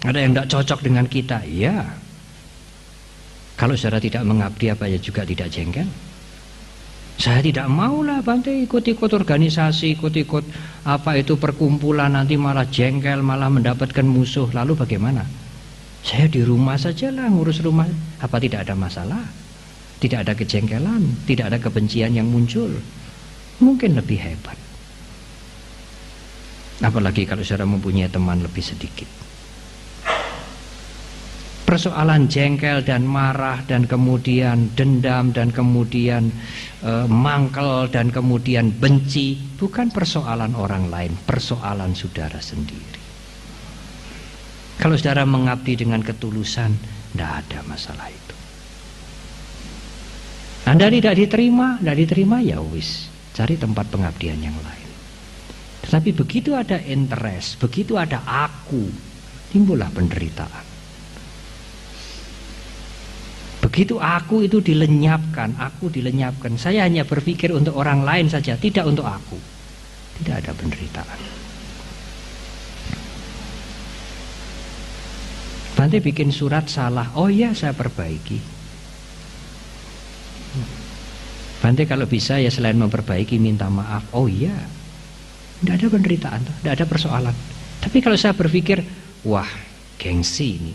ada yang tidak cocok dengan kita. Ya, kalau saudara tidak mengabdi apa ya juga tidak jengkel. Saya tidak maulah Bante ikut-ikut organisasi, ikut-ikut apa itu perkumpulan, nanti malah jengkel, malah mendapatkan musuh. Lalu bagaimana? Saya di rumah sajalah ngurus rumah. Apa tidak ada masalah? Tidak ada kejengkelan, tidak ada kebencian yang muncul. Mungkin lebih hebat. Apalagi kalau saudara mempunyai teman lebih sedikit. Persoalan jengkel dan marah dan kemudian dendam dan kemudian mangkel dan kemudian benci bukan persoalan orang lain, persoalan saudara sendiri. Kalau saudara mengabdi dengan ketulusan, tidak ada masalah itu. Anda tidak diterima ya wis, cari tempat pengabdian yang lain. Tetapi begitu ada interest, begitu ada aku, timbullah penderitaan. Begitu aku itu dilenyapkan, saya hanya berpikir untuk orang lain saja, tidak untuk aku. Tidak ada penderitaan. Bante bikin surat salah, oh iya saya perbaiki. Bante kalau bisa ya selain memperbaiki minta maaf, oh iya. Tidak ada penderitaan, tidak ada persoalan. Tapi kalau saya berpikir, wah gengsi ini.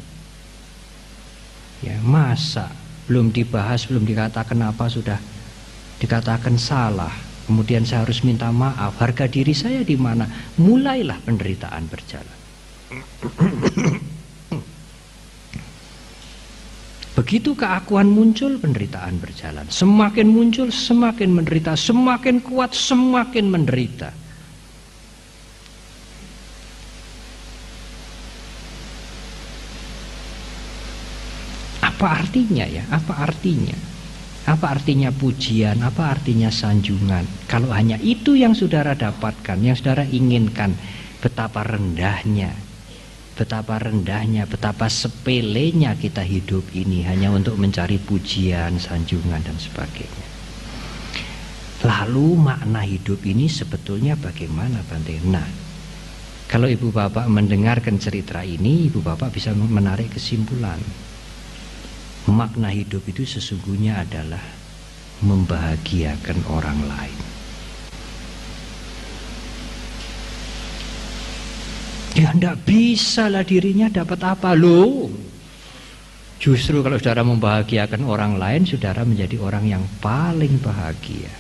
Ya masa belum dibahas, belum dikatakan apa sudah dikatakan salah, kemudian saya harus minta maaf, harga diri saya di mana? Mulailah penderitaan berjalan. Begitu keakuan muncul, penderitaan berjalan. Semakin muncul, semakin menderita, semakin kuat, semakin menderita. Apa artinya ya? Apa artinya? Apa artinya pujian? Apa artinya sanjungan? Kalau hanya itu yang saudara dapatkan, yang saudara inginkan, betapa rendahnya, betapa sepelenya kita hidup ini hanya untuk mencari pujian, sanjungan dan sebagainya. Lalu makna hidup ini sebetulnya bagaimana Bante? Nah, kalau ibu bapak mendengarkan cerita ini, ibu bapak bisa menarik kesimpulan. Makna hidup itu sesungguhnya adalah membahagiakan orang lain. Ya enggak bisa lah dirinya dapat apa loh. Justru kalau saudara membahagiakan orang lain, saudara menjadi orang yang paling bahagia.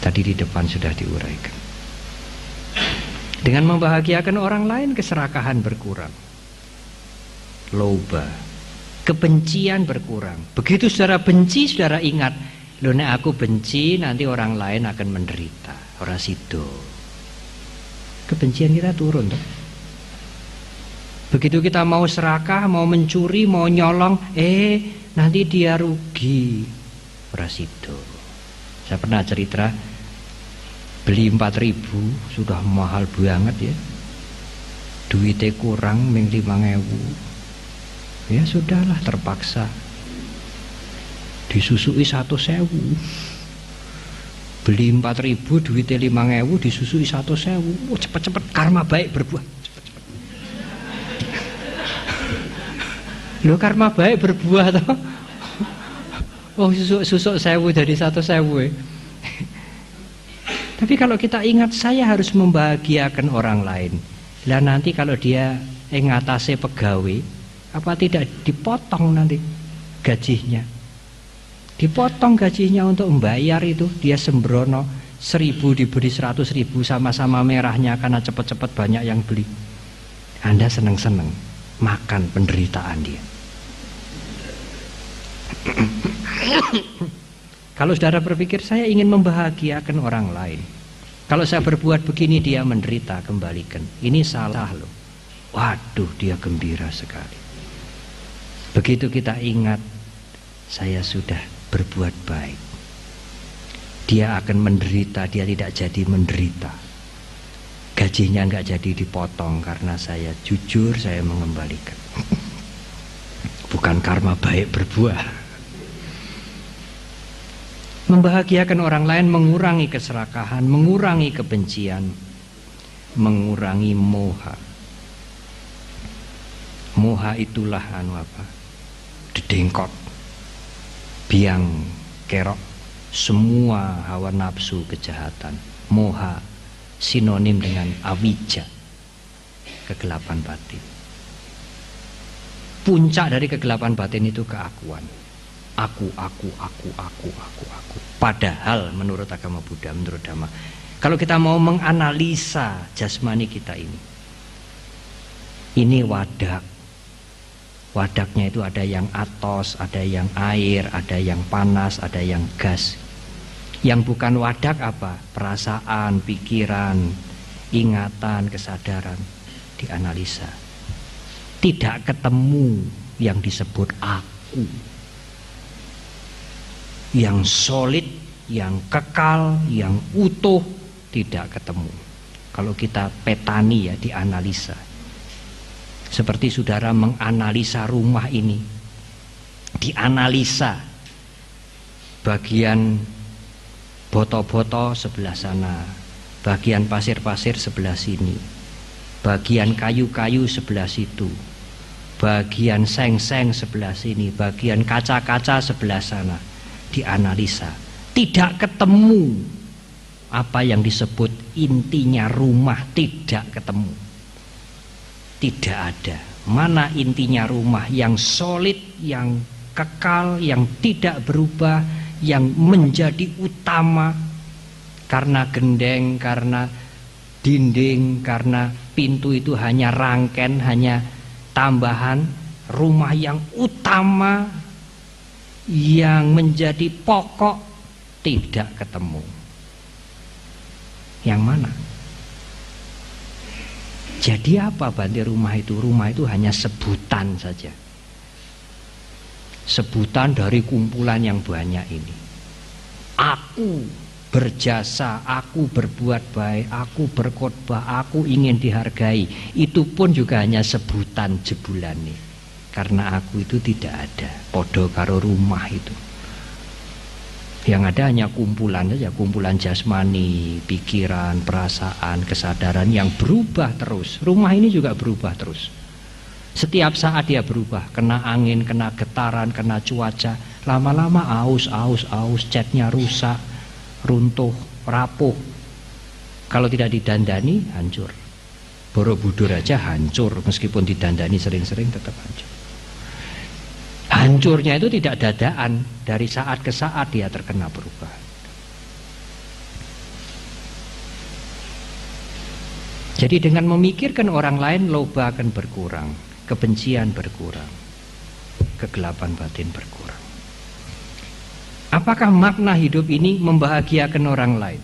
Tadi di depan sudah diuraikan. Dengan membahagiakan orang lain, keserakahan berkurang. Loba, kebencian berkurang. Begitu saudara benci, saudara ingat, loh nek aku benci nanti orang lain akan menderita. Ora sido. Kebencian kita turun tuh. Begitu kita mau serakah, mau mencuri, mau nyolong, nanti dia rugi. Ora sido. Saya pernah cerita beli 4.000 sudah mahal banget ya. Duitnya kurang ming 5.000. Ya sudahlah terpaksa disusui 1.000. Beli 4.000 duitnya 5.000 disusui 1.000. Cepet-cepet karma baik berbuah. Cepet-cepet. Loh karma baik berbuah toh. Oh susuk 1.000 dari 1.000 ya. Tapi kalau kita ingat saya harus membahagiakan orang lain. Lah nanti kalau dia ngatasé pegawai, apa tidak dipotong nanti gajinya? Dipotong gajinya untuk membayar itu. Dia sembrono 1.000 diberi 100.000 sama-sama merahnya karena cepat-cepat banyak yang beli. Anda seneng-seneng makan penderitaan dia. Kalau saudara berpikir saya ingin membahagiakan orang lain, kalau saya berbuat begini dia menderita, kembalikan. Ini salah loh. Waduh dia gembira sekali. Begitu kita ingat saya sudah berbuat baik, dia akan menderita, dia tidak jadi menderita. Gajinya nggak jadi dipotong karena saya jujur, saya mengembalikan. Bukan karma baik berbuah. Membahagiakan orang lain mengurangi keserakahan, mengurangi kebencian, mengurangi moha. Moha itulah dedengkot, biang kerok semua hawa nafsu kejahatan. Moha sinonim dengan awija, kegelapan batin. Puncak dari kegelapan batin itu keakuan. Aku. Padahal menurut agama Buddha, menurut Dhamma, kalau kita mau menganalisa jasmani kita ini wadak. Wadaknya itu ada yang atos, ada yang air, ada yang panas, ada yang gas. Yang bukan wadak apa? Perasaan, pikiran, ingatan, kesadaran. Dianalisa. Tidak ketemu yang disebut aku. Yang solid, yang kekal, yang utuh, tidak ketemu. Kalau kita petani ya, dianalisa. Seperti saudara menganalisa rumah ini, dianalisa bagian boto-boto sebelah sana, bagian pasir-pasir sebelah sini, bagian kayu-kayu sebelah situ, bagian seng-seng sebelah sini, bagian kaca-kaca sebelah sana. Dianalisa, tidak ketemu apa yang disebut intinya rumah, tidak ketemu, tidak ada. Mana intinya rumah yang solid, yang kekal, yang tidak berubah, yang menjadi utama karena gendeng, karena dinding, karena pintu itu hanya rangken, hanya tambahan. Rumah yang utama, yang menjadi pokok, tidak ketemu. Yang mana? Jadi apa Bante rumah itu? Rumah itu hanya sebutan saja, sebutan dari kumpulan yang banyak ini. Aku berjasa, aku berbuat baik, aku berkhotbah, aku ingin dihargai. Itu pun juga hanya sebutan jebulan nih. Karena aku itu tidak ada, podo karo rumah itu. Yang ada hanya kumpulan saja, kumpulan jasmani, pikiran, perasaan, kesadaran yang berubah terus. Rumah ini juga berubah terus. Setiap saat dia berubah, kena angin, kena getaran, kena cuaca. Lama-lama aus, catnya rusak, runtuh, rapuh. Kalau tidak didandani, hancur. Borobudur aja hancur, meskipun didandani sering-sering tetap hancur. Hancurnya itu tidak dadaan, dari saat ke saat dia terkena perubahan. Jadi dengan memikirkan orang lain, loba akan berkurang, kebencian berkurang, kegelapan batin berkurang. Apakah makna hidup ini membahagiakan orang lain?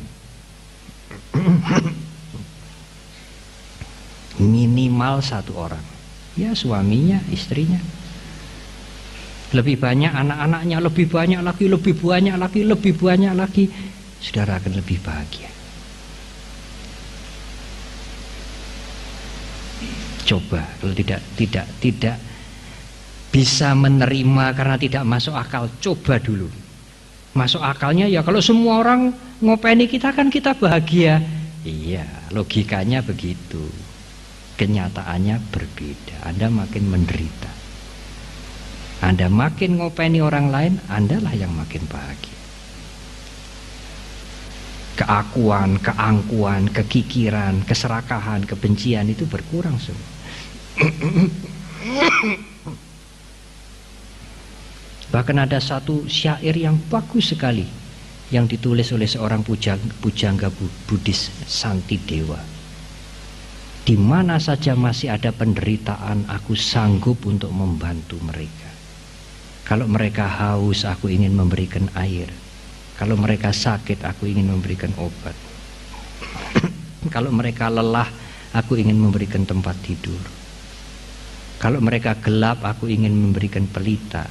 Minimal satu orang, ya suaminya, istrinya. Lebih banyak anak-anaknya, lebih banyak lagi, lebih banyak lagi, lebih banyak lagi, saudara akan lebih bahagia. Coba kalau tidak bisa menerima karena tidak masuk akal, coba dulu. Masuk akalnya ya kalau semua orang ngopeni kita kan kita bahagia. Iya, logikanya begitu. Kenyataannya berbeda. Anda makin menderita. Anda makin ngopeni orang lain, Andalah yang makin bahagia. Keakuan, keangkuhan, kekikiran, keserakahan, kebencian itu berkurang semua. Bahkan ada satu syair yang bagus sekali yang ditulis oleh seorang pujangga Buddhis, Santidewa. Di mana saja masih ada penderitaan, aku sanggup untuk membantu mereka. Kalau mereka haus, aku ingin memberikan air. Kalau mereka sakit, aku ingin memberikan obat. Kalau mereka lelah, aku ingin memberikan tempat tidur. Kalau mereka gelap, aku ingin memberikan pelita.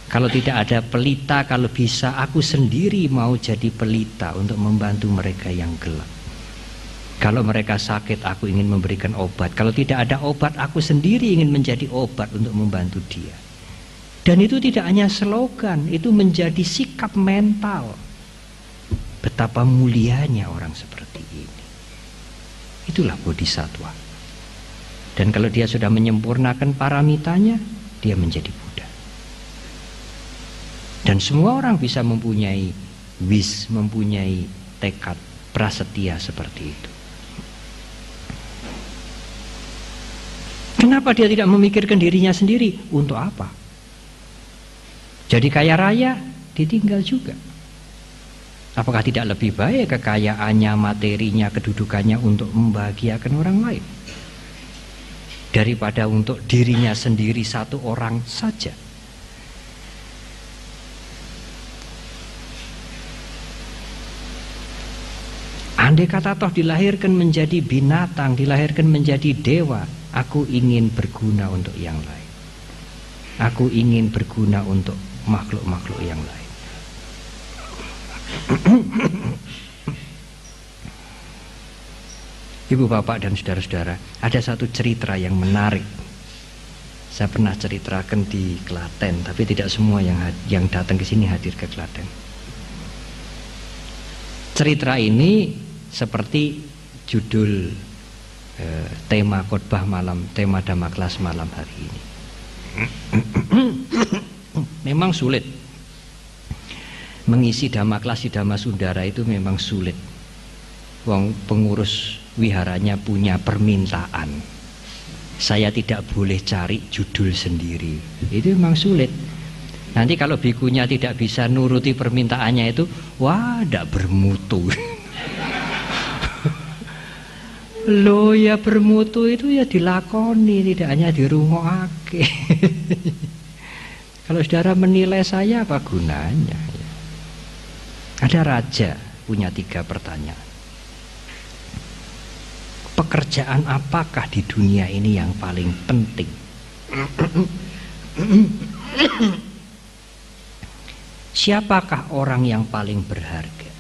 Kalau tidak ada pelita, kalau bisa aku sendiri mau jadi pelita untuk membantu mereka yang gelap. Kalau mereka sakit, aku ingin memberikan obat. Kalau tidak ada obat, aku sendiri ingin menjadi obat untuk membantu dia. Dan itu tidak hanya slogan, itu menjadi sikap mental. Betapa mulianya orang seperti ini. Itulah bodhisattva. Dan kalau dia sudah menyempurnakan paramitanya, dia menjadi Buddha. Dan semua orang bisa mempunyai mempunyai tekad prasetya seperti itu. Kenapa dia tidak memikirkan dirinya sendiri? Untuk apa? Jadi kaya raya, ditinggal juga. Apakah tidak lebih baik kekayaannya, materinya, kedudukannya untuk membahagiakan orang lain daripada untuk dirinya sendiri satu orang saja? Andai kata toh dilahirkan menjadi binatang, dilahirkan menjadi dewa, aku ingin berguna untuk yang lain. Aku ingin berguna untuk makhluk-makhluk yang lain. Ibu bapak dan saudara-saudara, ada satu cerita yang menarik. Saya pernah ceritakan di Klaten, tapi tidak semua yang datang ke sini hadir ke Klaten. Cerita ini seperti judul tema khotbah malam, tema dhamma kelas malam hari ini. Memang sulit mengisi dhamma kelas di Dhamma Sundara, itu memang sulit. Wong pengurus wiharanya punya permintaan, saya tidak boleh cari judul sendiri. Itu memang sulit. Nanti kalau bikunya tidak bisa nuruti permintaannya itu, wah, tidak bermutu. Loh ya, bermutu itu ya dilakoni, tidak hanya dirungokake. Kalau saudara menilai saya, apa gunanya? Ada raja punya 3 pertanyaan. Pekerjaan apakah di dunia ini yang paling penting? Siapakah orang yang paling berharga?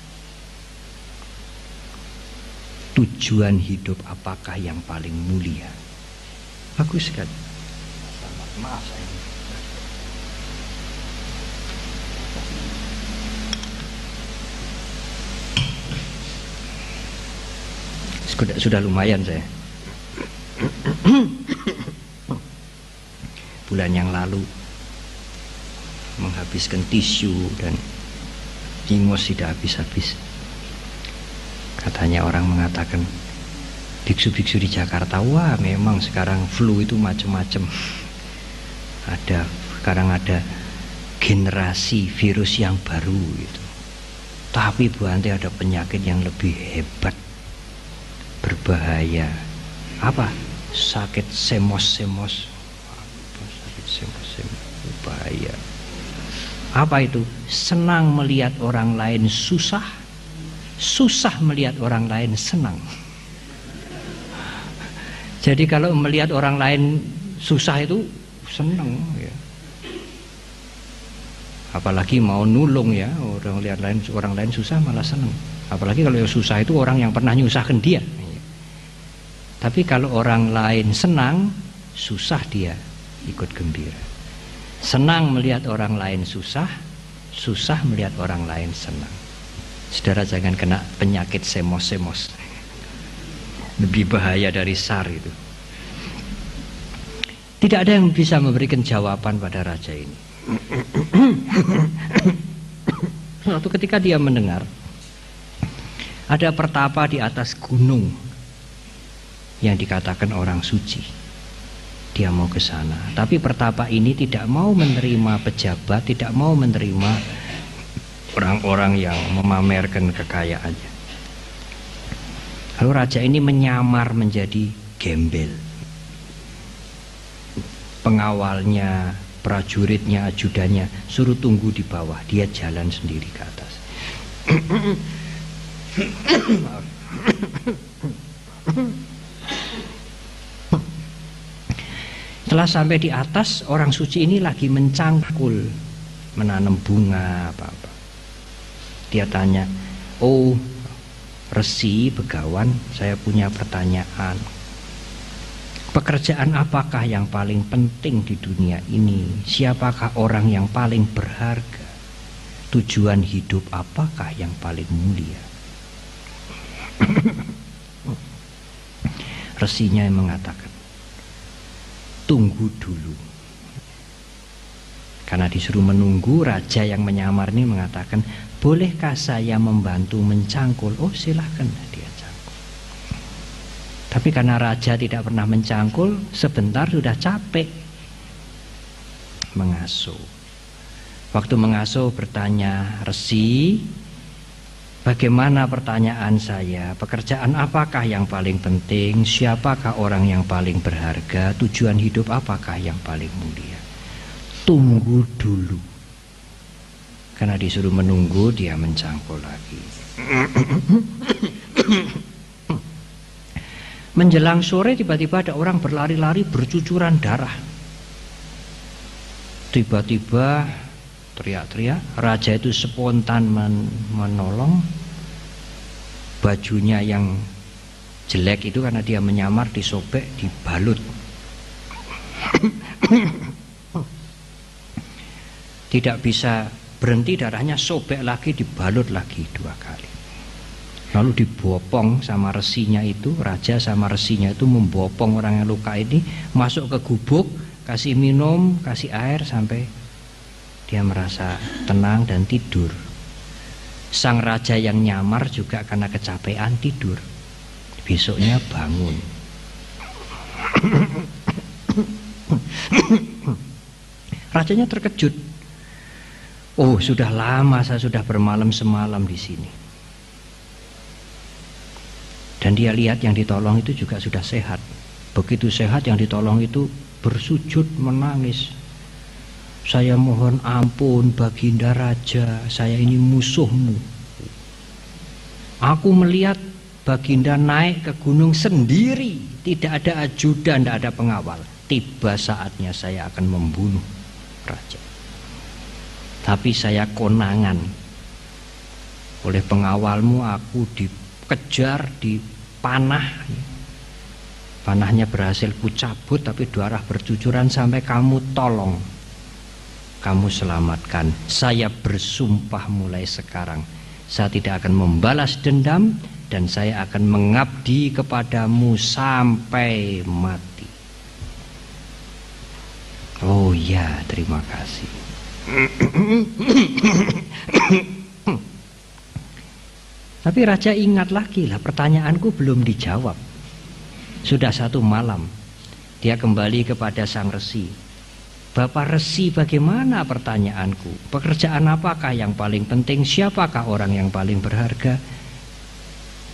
Tujuan hidup apakah yang paling mulia? Bagus sekali. Maaf saya. Sudah lumayan saya. Bulan yang lalu menghabiskan tisu dan ingos tidak habis-habis. Katanya orang mengatakan, biksu-biksu di Jakarta, wah memang sekarang flu itu macam-macam. Sekarang ada generasi virus yang baru gitu. Tapi Bu Ante ada penyakit yang lebih hebat, berbahaya. Apa? Sakit semos-semos. Sakit semos-semos, bahaya. Apa itu? Senang melihat orang lain susah, susah melihat orang lain senang. Jadi kalau melihat orang lain susah itu senang ya. Apalagi mau nulung ya, orang lain susah malah senang. Apalagi kalau yang susah itu orang yang pernah nyusahkan dia. Tapi kalau orang lain senang, susah dia ikut gembira. Senang melihat orang lain susah, susah melihat orang lain senang. Saudara jangan kena penyakit semos-semos. Lebih bahaya dari SAR itu. Tidak ada yang bisa memberikan jawaban pada raja ini. Suatu ketika dia mendengar ada pertapa di atas gunung yang dikatakan orang suci. Dia mau ke sana, tapi pertapa ini tidak mau menerima pejabat, tidak mau menerima orang-orang yang memamerkan kekayaannya. Lalu raja ini menyamar menjadi gembel. Pengawalnya, prajuritnya, ajudannya suruh tunggu di bawah, dia jalan sendiri ke atas. Setelah sampai di atas, orang suci ini lagi mencangkul, menanam bunga apa-apa. Dia tanya, "Oh, Resi Begawan, saya punya pertanyaan. Pekerjaan apakah yang paling penting di dunia ini? Siapakah orang yang paling berharga? Tujuan hidup apakah yang paling mulia? Resinya yang mengatakan, tunggu dulu. Karena disuruh menunggu, raja yang menyamar ini mengatakan, bolehkah saya membantu mencangkul? Oh silahkan, dia cangkul. Tapi karena raja tidak pernah mencangkul, sebentar sudah capek mengasuh. Waktu mengasuh bertanya, resi, bagaimana pertanyaan saya? Pekerjaan apakah yang paling penting? Siapakah orang yang paling berharga? Tujuan hidup apakah yang paling mulia? Tunggu dulu. Karena disuruh menunggu, dia mencangkul lagi. Menjelang sore tiba-tiba ada orang berlari-lari bercucuran darah. Tiba-tiba teriak-teriak, raja itu spontan menolong. Bajunya yang jelek itu karena dia menyamar disobek, dibalut. Tidak bisa berhenti, darahnya sobek lagi, dibalut lagi 2 kali. Lalu dibopong sama resinya itu, raja sama resinya itu membopong orang yang luka ini, masuk ke gubuk, kasih minum, kasih air sampai dia merasa tenang dan tidur. Sang raja yang nyamar juga karena kecapean tidur. Besoknya bangun. Rajanya terkejut. Oh, sudah lama saya sudah bermalam semalam di sini. Dan dia lihat yang ditolong itu juga sudah sehat. Begitu sehat, yang ditolong itu bersujud menangis. Saya mohon ampun Baginda Raja, saya ini musuhmu. Aku melihat Baginda naik ke gunung sendiri, tidak ada ajudan, tidak ada pengawal. Tiba saatnya saya akan membunuh raja. Tapi saya konangan. Oleh pengawalmu aku dikejar, dipanah. Panahnya berhasil kucabut, tapi darah bercucuran sampai kamu tolong. Kamu selamatkan. Saya bersumpah mulai sekarang, saya tidak akan membalas dendam dan saya akan mengabdi kepadamu sampai mati. Oh ya, terima kasih. Tapi raja ingat lagi lah, pertanyaanku belum dijawab. Sudah 1 malam. Dia kembali kepada sang resi. Bapak Resi, bagaimana pertanyaanku? Pekerjaan apakah yang paling penting? Siapakah orang yang paling berharga?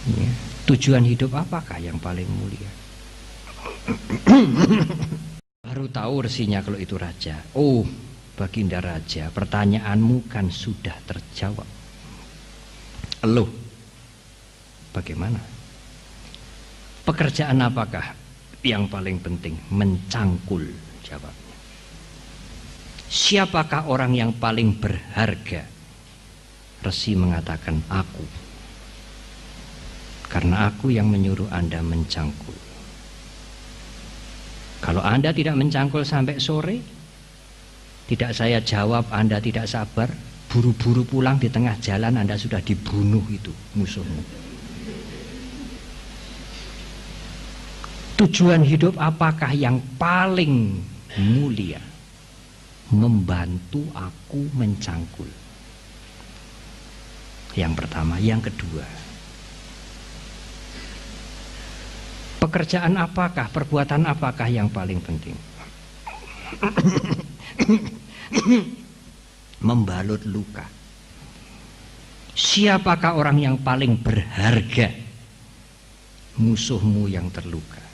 Ya. Tujuan hidup apakah yang paling mulia? Baru tahu resinya kalau itu raja. Oh, Baginda Raja, pertanyaanmu kan sudah terjawab. Loh, bagaimana? Pekerjaan apakah yang paling penting? Mencangkul, jawabnya. Siapakah orang yang paling berharga? Resi mengatakan, aku. Karena aku yang menyuruh Anda mencangkul. Kalau Anda tidak mencangkul sampai sore, tidak saya jawab, Anda tidak sabar, buru-buru pulang, di tengah jalan Anda sudah dibunuh itu musuhmu. Tujuan hidup apakah yang paling mulia? Membantu aku mencangkul. Yang pertama. Yang kedua, pekerjaan apakah, perbuatan apakah yang paling penting? Membalut luka. Siapakah orang yang paling berharga? Musuhmu yang terluka.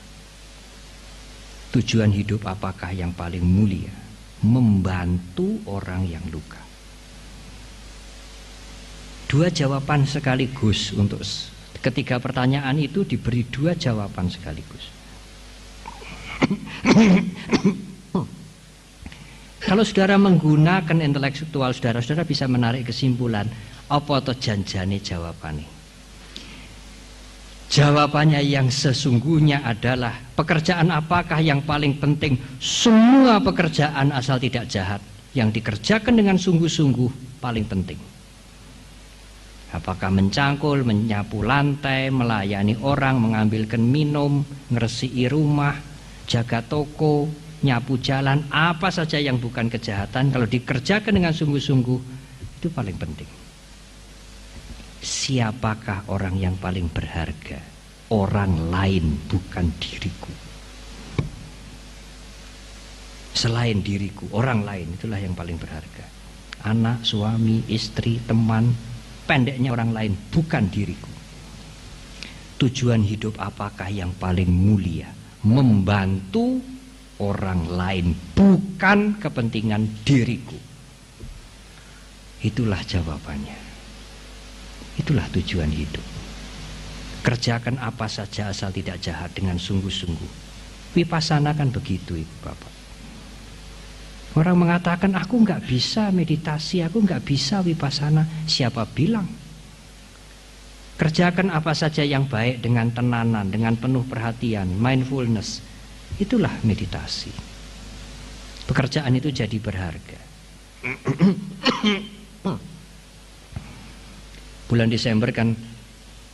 Tujuan hidup apakah yang paling mulia? Membantu orang yang luka. 2 jawaban sekaligus. Untuk ketiga pertanyaan itu diberi 2 jawaban sekaligus. Kalau saudara menggunakan intelektual saudara, saudara bisa menarik kesimpulan apa atau janjane jawabannya. Jawabannya yang sesungguhnya adalah, pekerjaan apakah yang paling penting? Semua pekerjaan asal tidak jahat, yang dikerjakan dengan sungguh-sungguh paling penting. Apakah mencangkul, menyapu lantai, melayani orang, mengambilkan minum, ngeresiki rumah, jaga toko, nyapu jalan, apa saja yang bukan kejahatan, kalau dikerjakan dengan sungguh-sungguh, itu paling penting. Siapakah orang yang paling berharga? Orang lain, bukan diriku. Selain diriku, orang lain, itulah yang paling berharga. Anak, suami, istri, teman, pendeknya orang lain, bukan diriku. Tujuan hidup apakah yang paling mulia? Membantu orang lain, bukan kepentingan diriku. Itulah jawabannya. Itulah tujuan hidup. Kerjakan apa saja asal tidak jahat dengan sungguh-sungguh. Vipassana kan begitu, Ibu Bapak. Orang mengatakan, aku nggak bisa meditasi, aku nggak bisa vipassana. Siapa bilang? Kerjakan apa saja yang baik dengan tenanan, dengan penuh perhatian, mindfulness. Itulah meditasi. Pekerjaan itu jadi berharga. Bulan Desember kan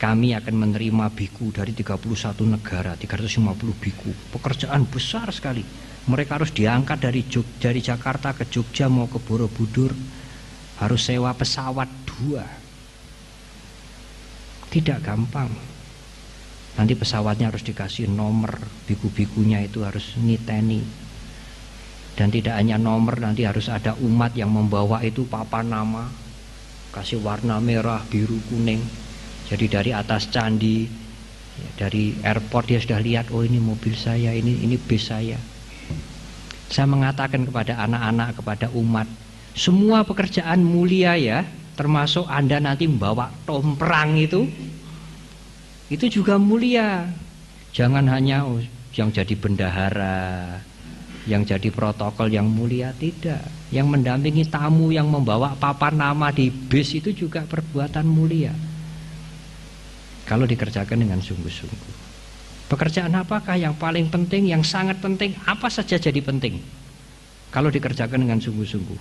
kami akan menerima biku dari 31 negara, 350 biku. Pekerjaan besar sekali. Mereka harus diangkat dari Jakarta ke Jogja mau ke Borobudur, harus sewa pesawat 2. Tidak gampang. Nanti pesawatnya harus dikasih nomor, biku-bikunya itu harus ngiteni. Dan tidak hanya nomor, nanti harus ada umat yang membawa itu papan nama, kasih warna merah, biru, kuning. Jadi dari atas candi, dari airport dia sudah lihat, oh ini mobil saya, ini bis saya. Saya mengatakan kepada anak-anak, kepada umat, semua pekerjaan mulia ya, termasuk Anda nanti membawa tomprang itu juga mulia. Jangan hanya yang jadi bendahara, yang jadi protokol yang mulia, tidak. Yang mendampingi tamu, yang membawa papan nama di bis itu juga perbuatan mulia. Kalau dikerjakan dengan sungguh-sungguh. Pekerjaan apakah yang paling penting, yang sangat penting, apa saja jadi penting kalau dikerjakan dengan sungguh-sungguh,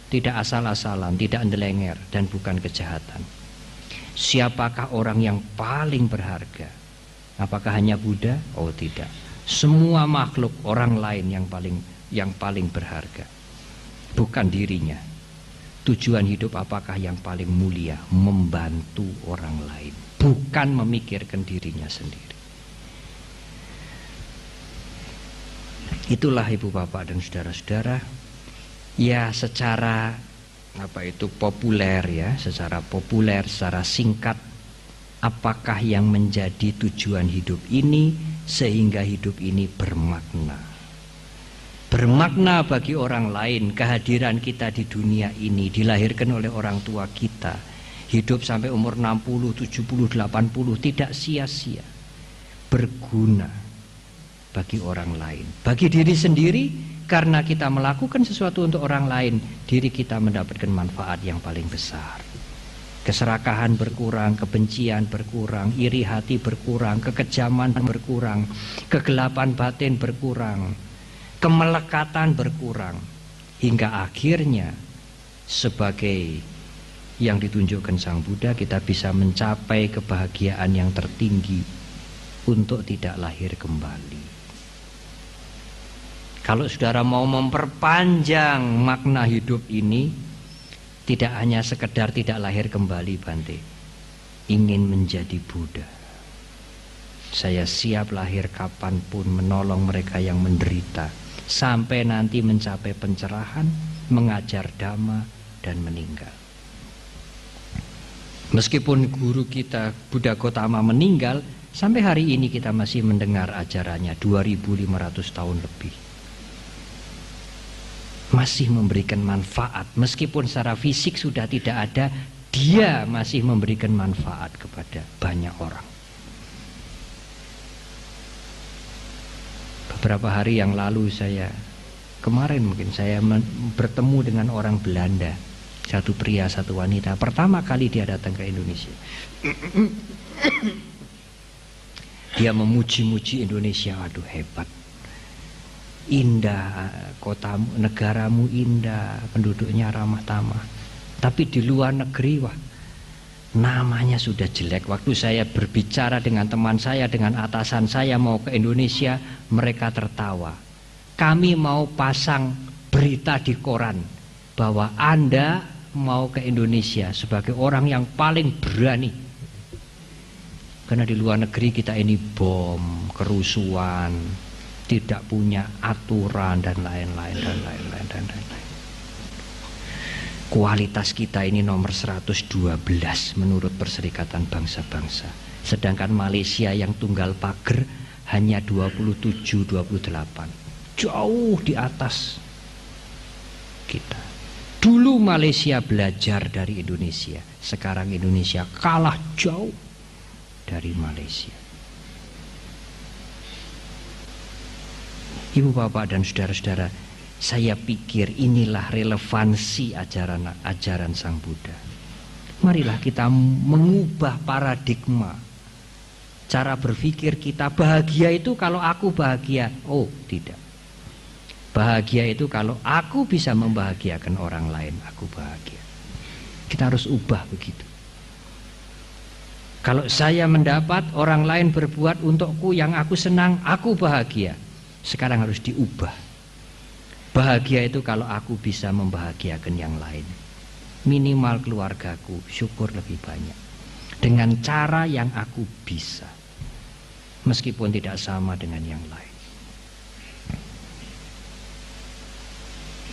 tidak asal-asalan, tidak ndelenger, dan bukan kejahatan. Siapakah orang yang paling berharga? Apakah hanya Buddha? Oh tidak, semua makhluk orang lain yang paling berharga, bukan dirinya. Tujuan hidup apakah yang paling mulia? Membantu orang lain, bukan memikirkan dirinya sendiri. Itulah Ibu Bapak dan saudara-saudara, ya secara populer ya, secara populer, secara singkat, apakah yang menjadi tujuan hidup ini sehingga hidup ini bermakna. Bermakna bagi orang lain. Kehadiran kita di dunia ini, dilahirkan oleh orang tua kita, hidup sampai umur 60, 70, 80, tidak sia-sia, berguna bagi orang lain, bagi diri sendiri. Karena kita melakukan sesuatu untuk orang lain, diri kita mendapatkan manfaat yang paling besar. Keserakahan berkurang, kebencian berkurang, iri hati berkurang, kekejaman berkurang, kegelapan batin berkurang, kemelekatan berkurang, hingga akhirnya sebagai yang ditunjukkan Sang Buddha, kita bisa mencapai kebahagiaan yang tertinggi untuk tidak lahir kembali. Kalau saudara mau memperpanjang makna hidup ini, tidak hanya sekedar tidak lahir kembali, Bante, ingin menjadi Buddha. Saya siap lahir kapanpun menolong mereka yang menderita, sampai nanti mencapai pencerahan, mengajar Dhamma, dan meninggal. Meskipun guru kita Buddha Gotama meninggal, sampai hari ini kita masih mendengar ajarannya 2500 tahun lebih. Masih memberikan manfaat, meskipun secara fisik sudah tidak ada, dia masih memberikan manfaat kepada banyak orang. Beberapa hari yang lalu kemarin saya bertemu dengan orang Belanda, satu pria, satu wanita. Pertama kali dia datang ke Indonesia. Dia memuji-muji Indonesia, aduh hebat. Indah kotamu, negaramu indah, penduduknya ramah tamah. Tapi di luar negeri, wah, namanya sudah jelek. Waktu saya berbicara dengan teman saya, dengan atasan saya mau ke Indonesia, mereka tertawa. Kami mau pasang berita di koran bahwa Anda mau ke Indonesia sebagai orang yang paling berani. Karena di luar negeri kita ini bom, kerusuhan, tidak punya aturan dan lain-lain dan lain-lain dan lain-lain. Kualitas kita ini nomor 112 menurut Perserikatan Bangsa-Bangsa. Sedangkan Malaysia yang tunggal pager hanya 27-28. Jauh di atas kita. Dulu Malaysia belajar dari Indonesia. Sekarang Indonesia kalah jauh dari Malaysia. Ibu, bapak, dan saudara-saudara, saya pikir inilah relevansi ajaran Sang Buddha. Marilah kita mengubah paradigma cara berpikir kita. Bahagia itu kalau aku bahagia. Oh, tidak. Bahagia itu kalau aku bisa membahagiakan orang lain, aku bahagia. Kita harus ubah begitu. Kalau saya mendapat orang lain berbuat untukku yang aku senang, aku bahagia. Sekarang harus diubah. Bahagia itu kalau aku bisa membahagiakan yang lain. Minimal keluargaku, syukur lebih banyak. Dengan cara yang aku bisa. Meskipun tidak sama dengan yang lain.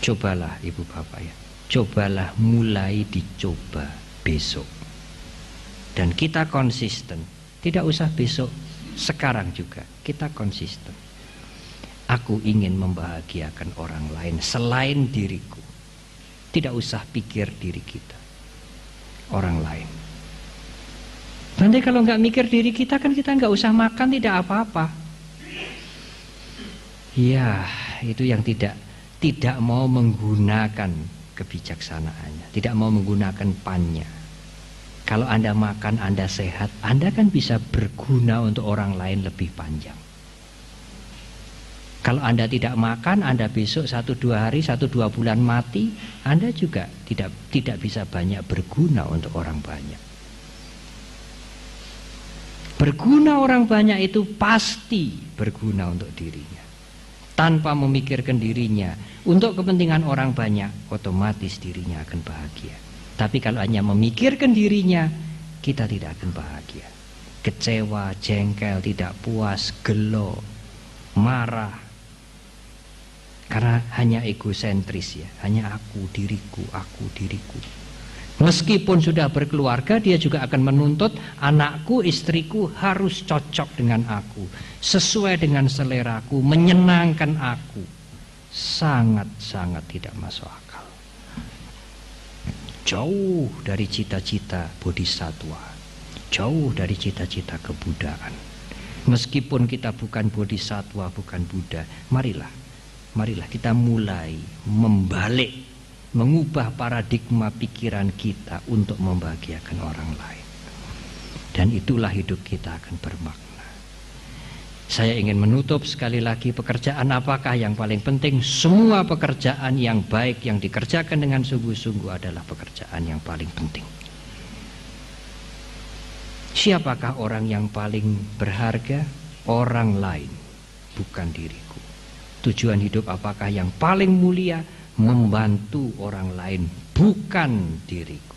Cobalah ibu bapak ya. Cobalah mulai dicoba besok. Dan kita konsisten. Tidak usah besok, sekarang juga. Kita konsisten. Aku ingin membahagiakan orang lain selain diriku. Tidak usah pikir diri kita. Orang lain. Nanti kalau nggak mikir diri kita kan kita nggak usah makan, tidak apa-apa. Ya, itu yang tidak mau menggunakan kebijaksanaannya, tidak mau menggunakan pannya. Kalau Anda makan, Anda sehat, Anda kan bisa berguna untuk orang lain lebih panjang. Kalau Anda tidak makan, Anda besok 1-2 hari, 1-2 bulan mati, Anda juga tidak bisa banyak berguna untuk orang banyak. Berguna orang banyak itu pasti berguna untuk dirinya. Tanpa memikirkan dirinya, untuk kepentingan orang banyak, otomatis dirinya akan bahagia. Tapi kalau hanya memikirkan dirinya, kita tidak akan bahagia. Kecewa, jengkel, tidak puas, gelo, marah. Karena hanya egosentris ya, hanya aku, diriku. Meskipun sudah berkeluarga, dia juga akan menuntut anakku, istriku harus cocok dengan aku, sesuai dengan seleraku, menyenangkan aku. Sangat-sangat tidak masuk akal. Jauh dari cita-cita bodhisattva, jauh dari cita-cita kebudaan. Meskipun kita bukan bodhisattva, bukan Buddha, marilah kita mulai membalik, mengubah paradigma pikiran kita untuk membahagiakan orang lain. Dan itulah hidup kita akan bermakna. Saya ingin menutup sekali lagi, pekerjaan apakah yang paling penting? Semua pekerjaan yang baik yang dikerjakan dengan sungguh-sungguh adalah pekerjaan yang paling penting. Siapakah orang yang paling berharga? Orang lain, bukan diriku. Tujuan hidup apakah yang paling mulia? Membantu orang lain, bukan diriku.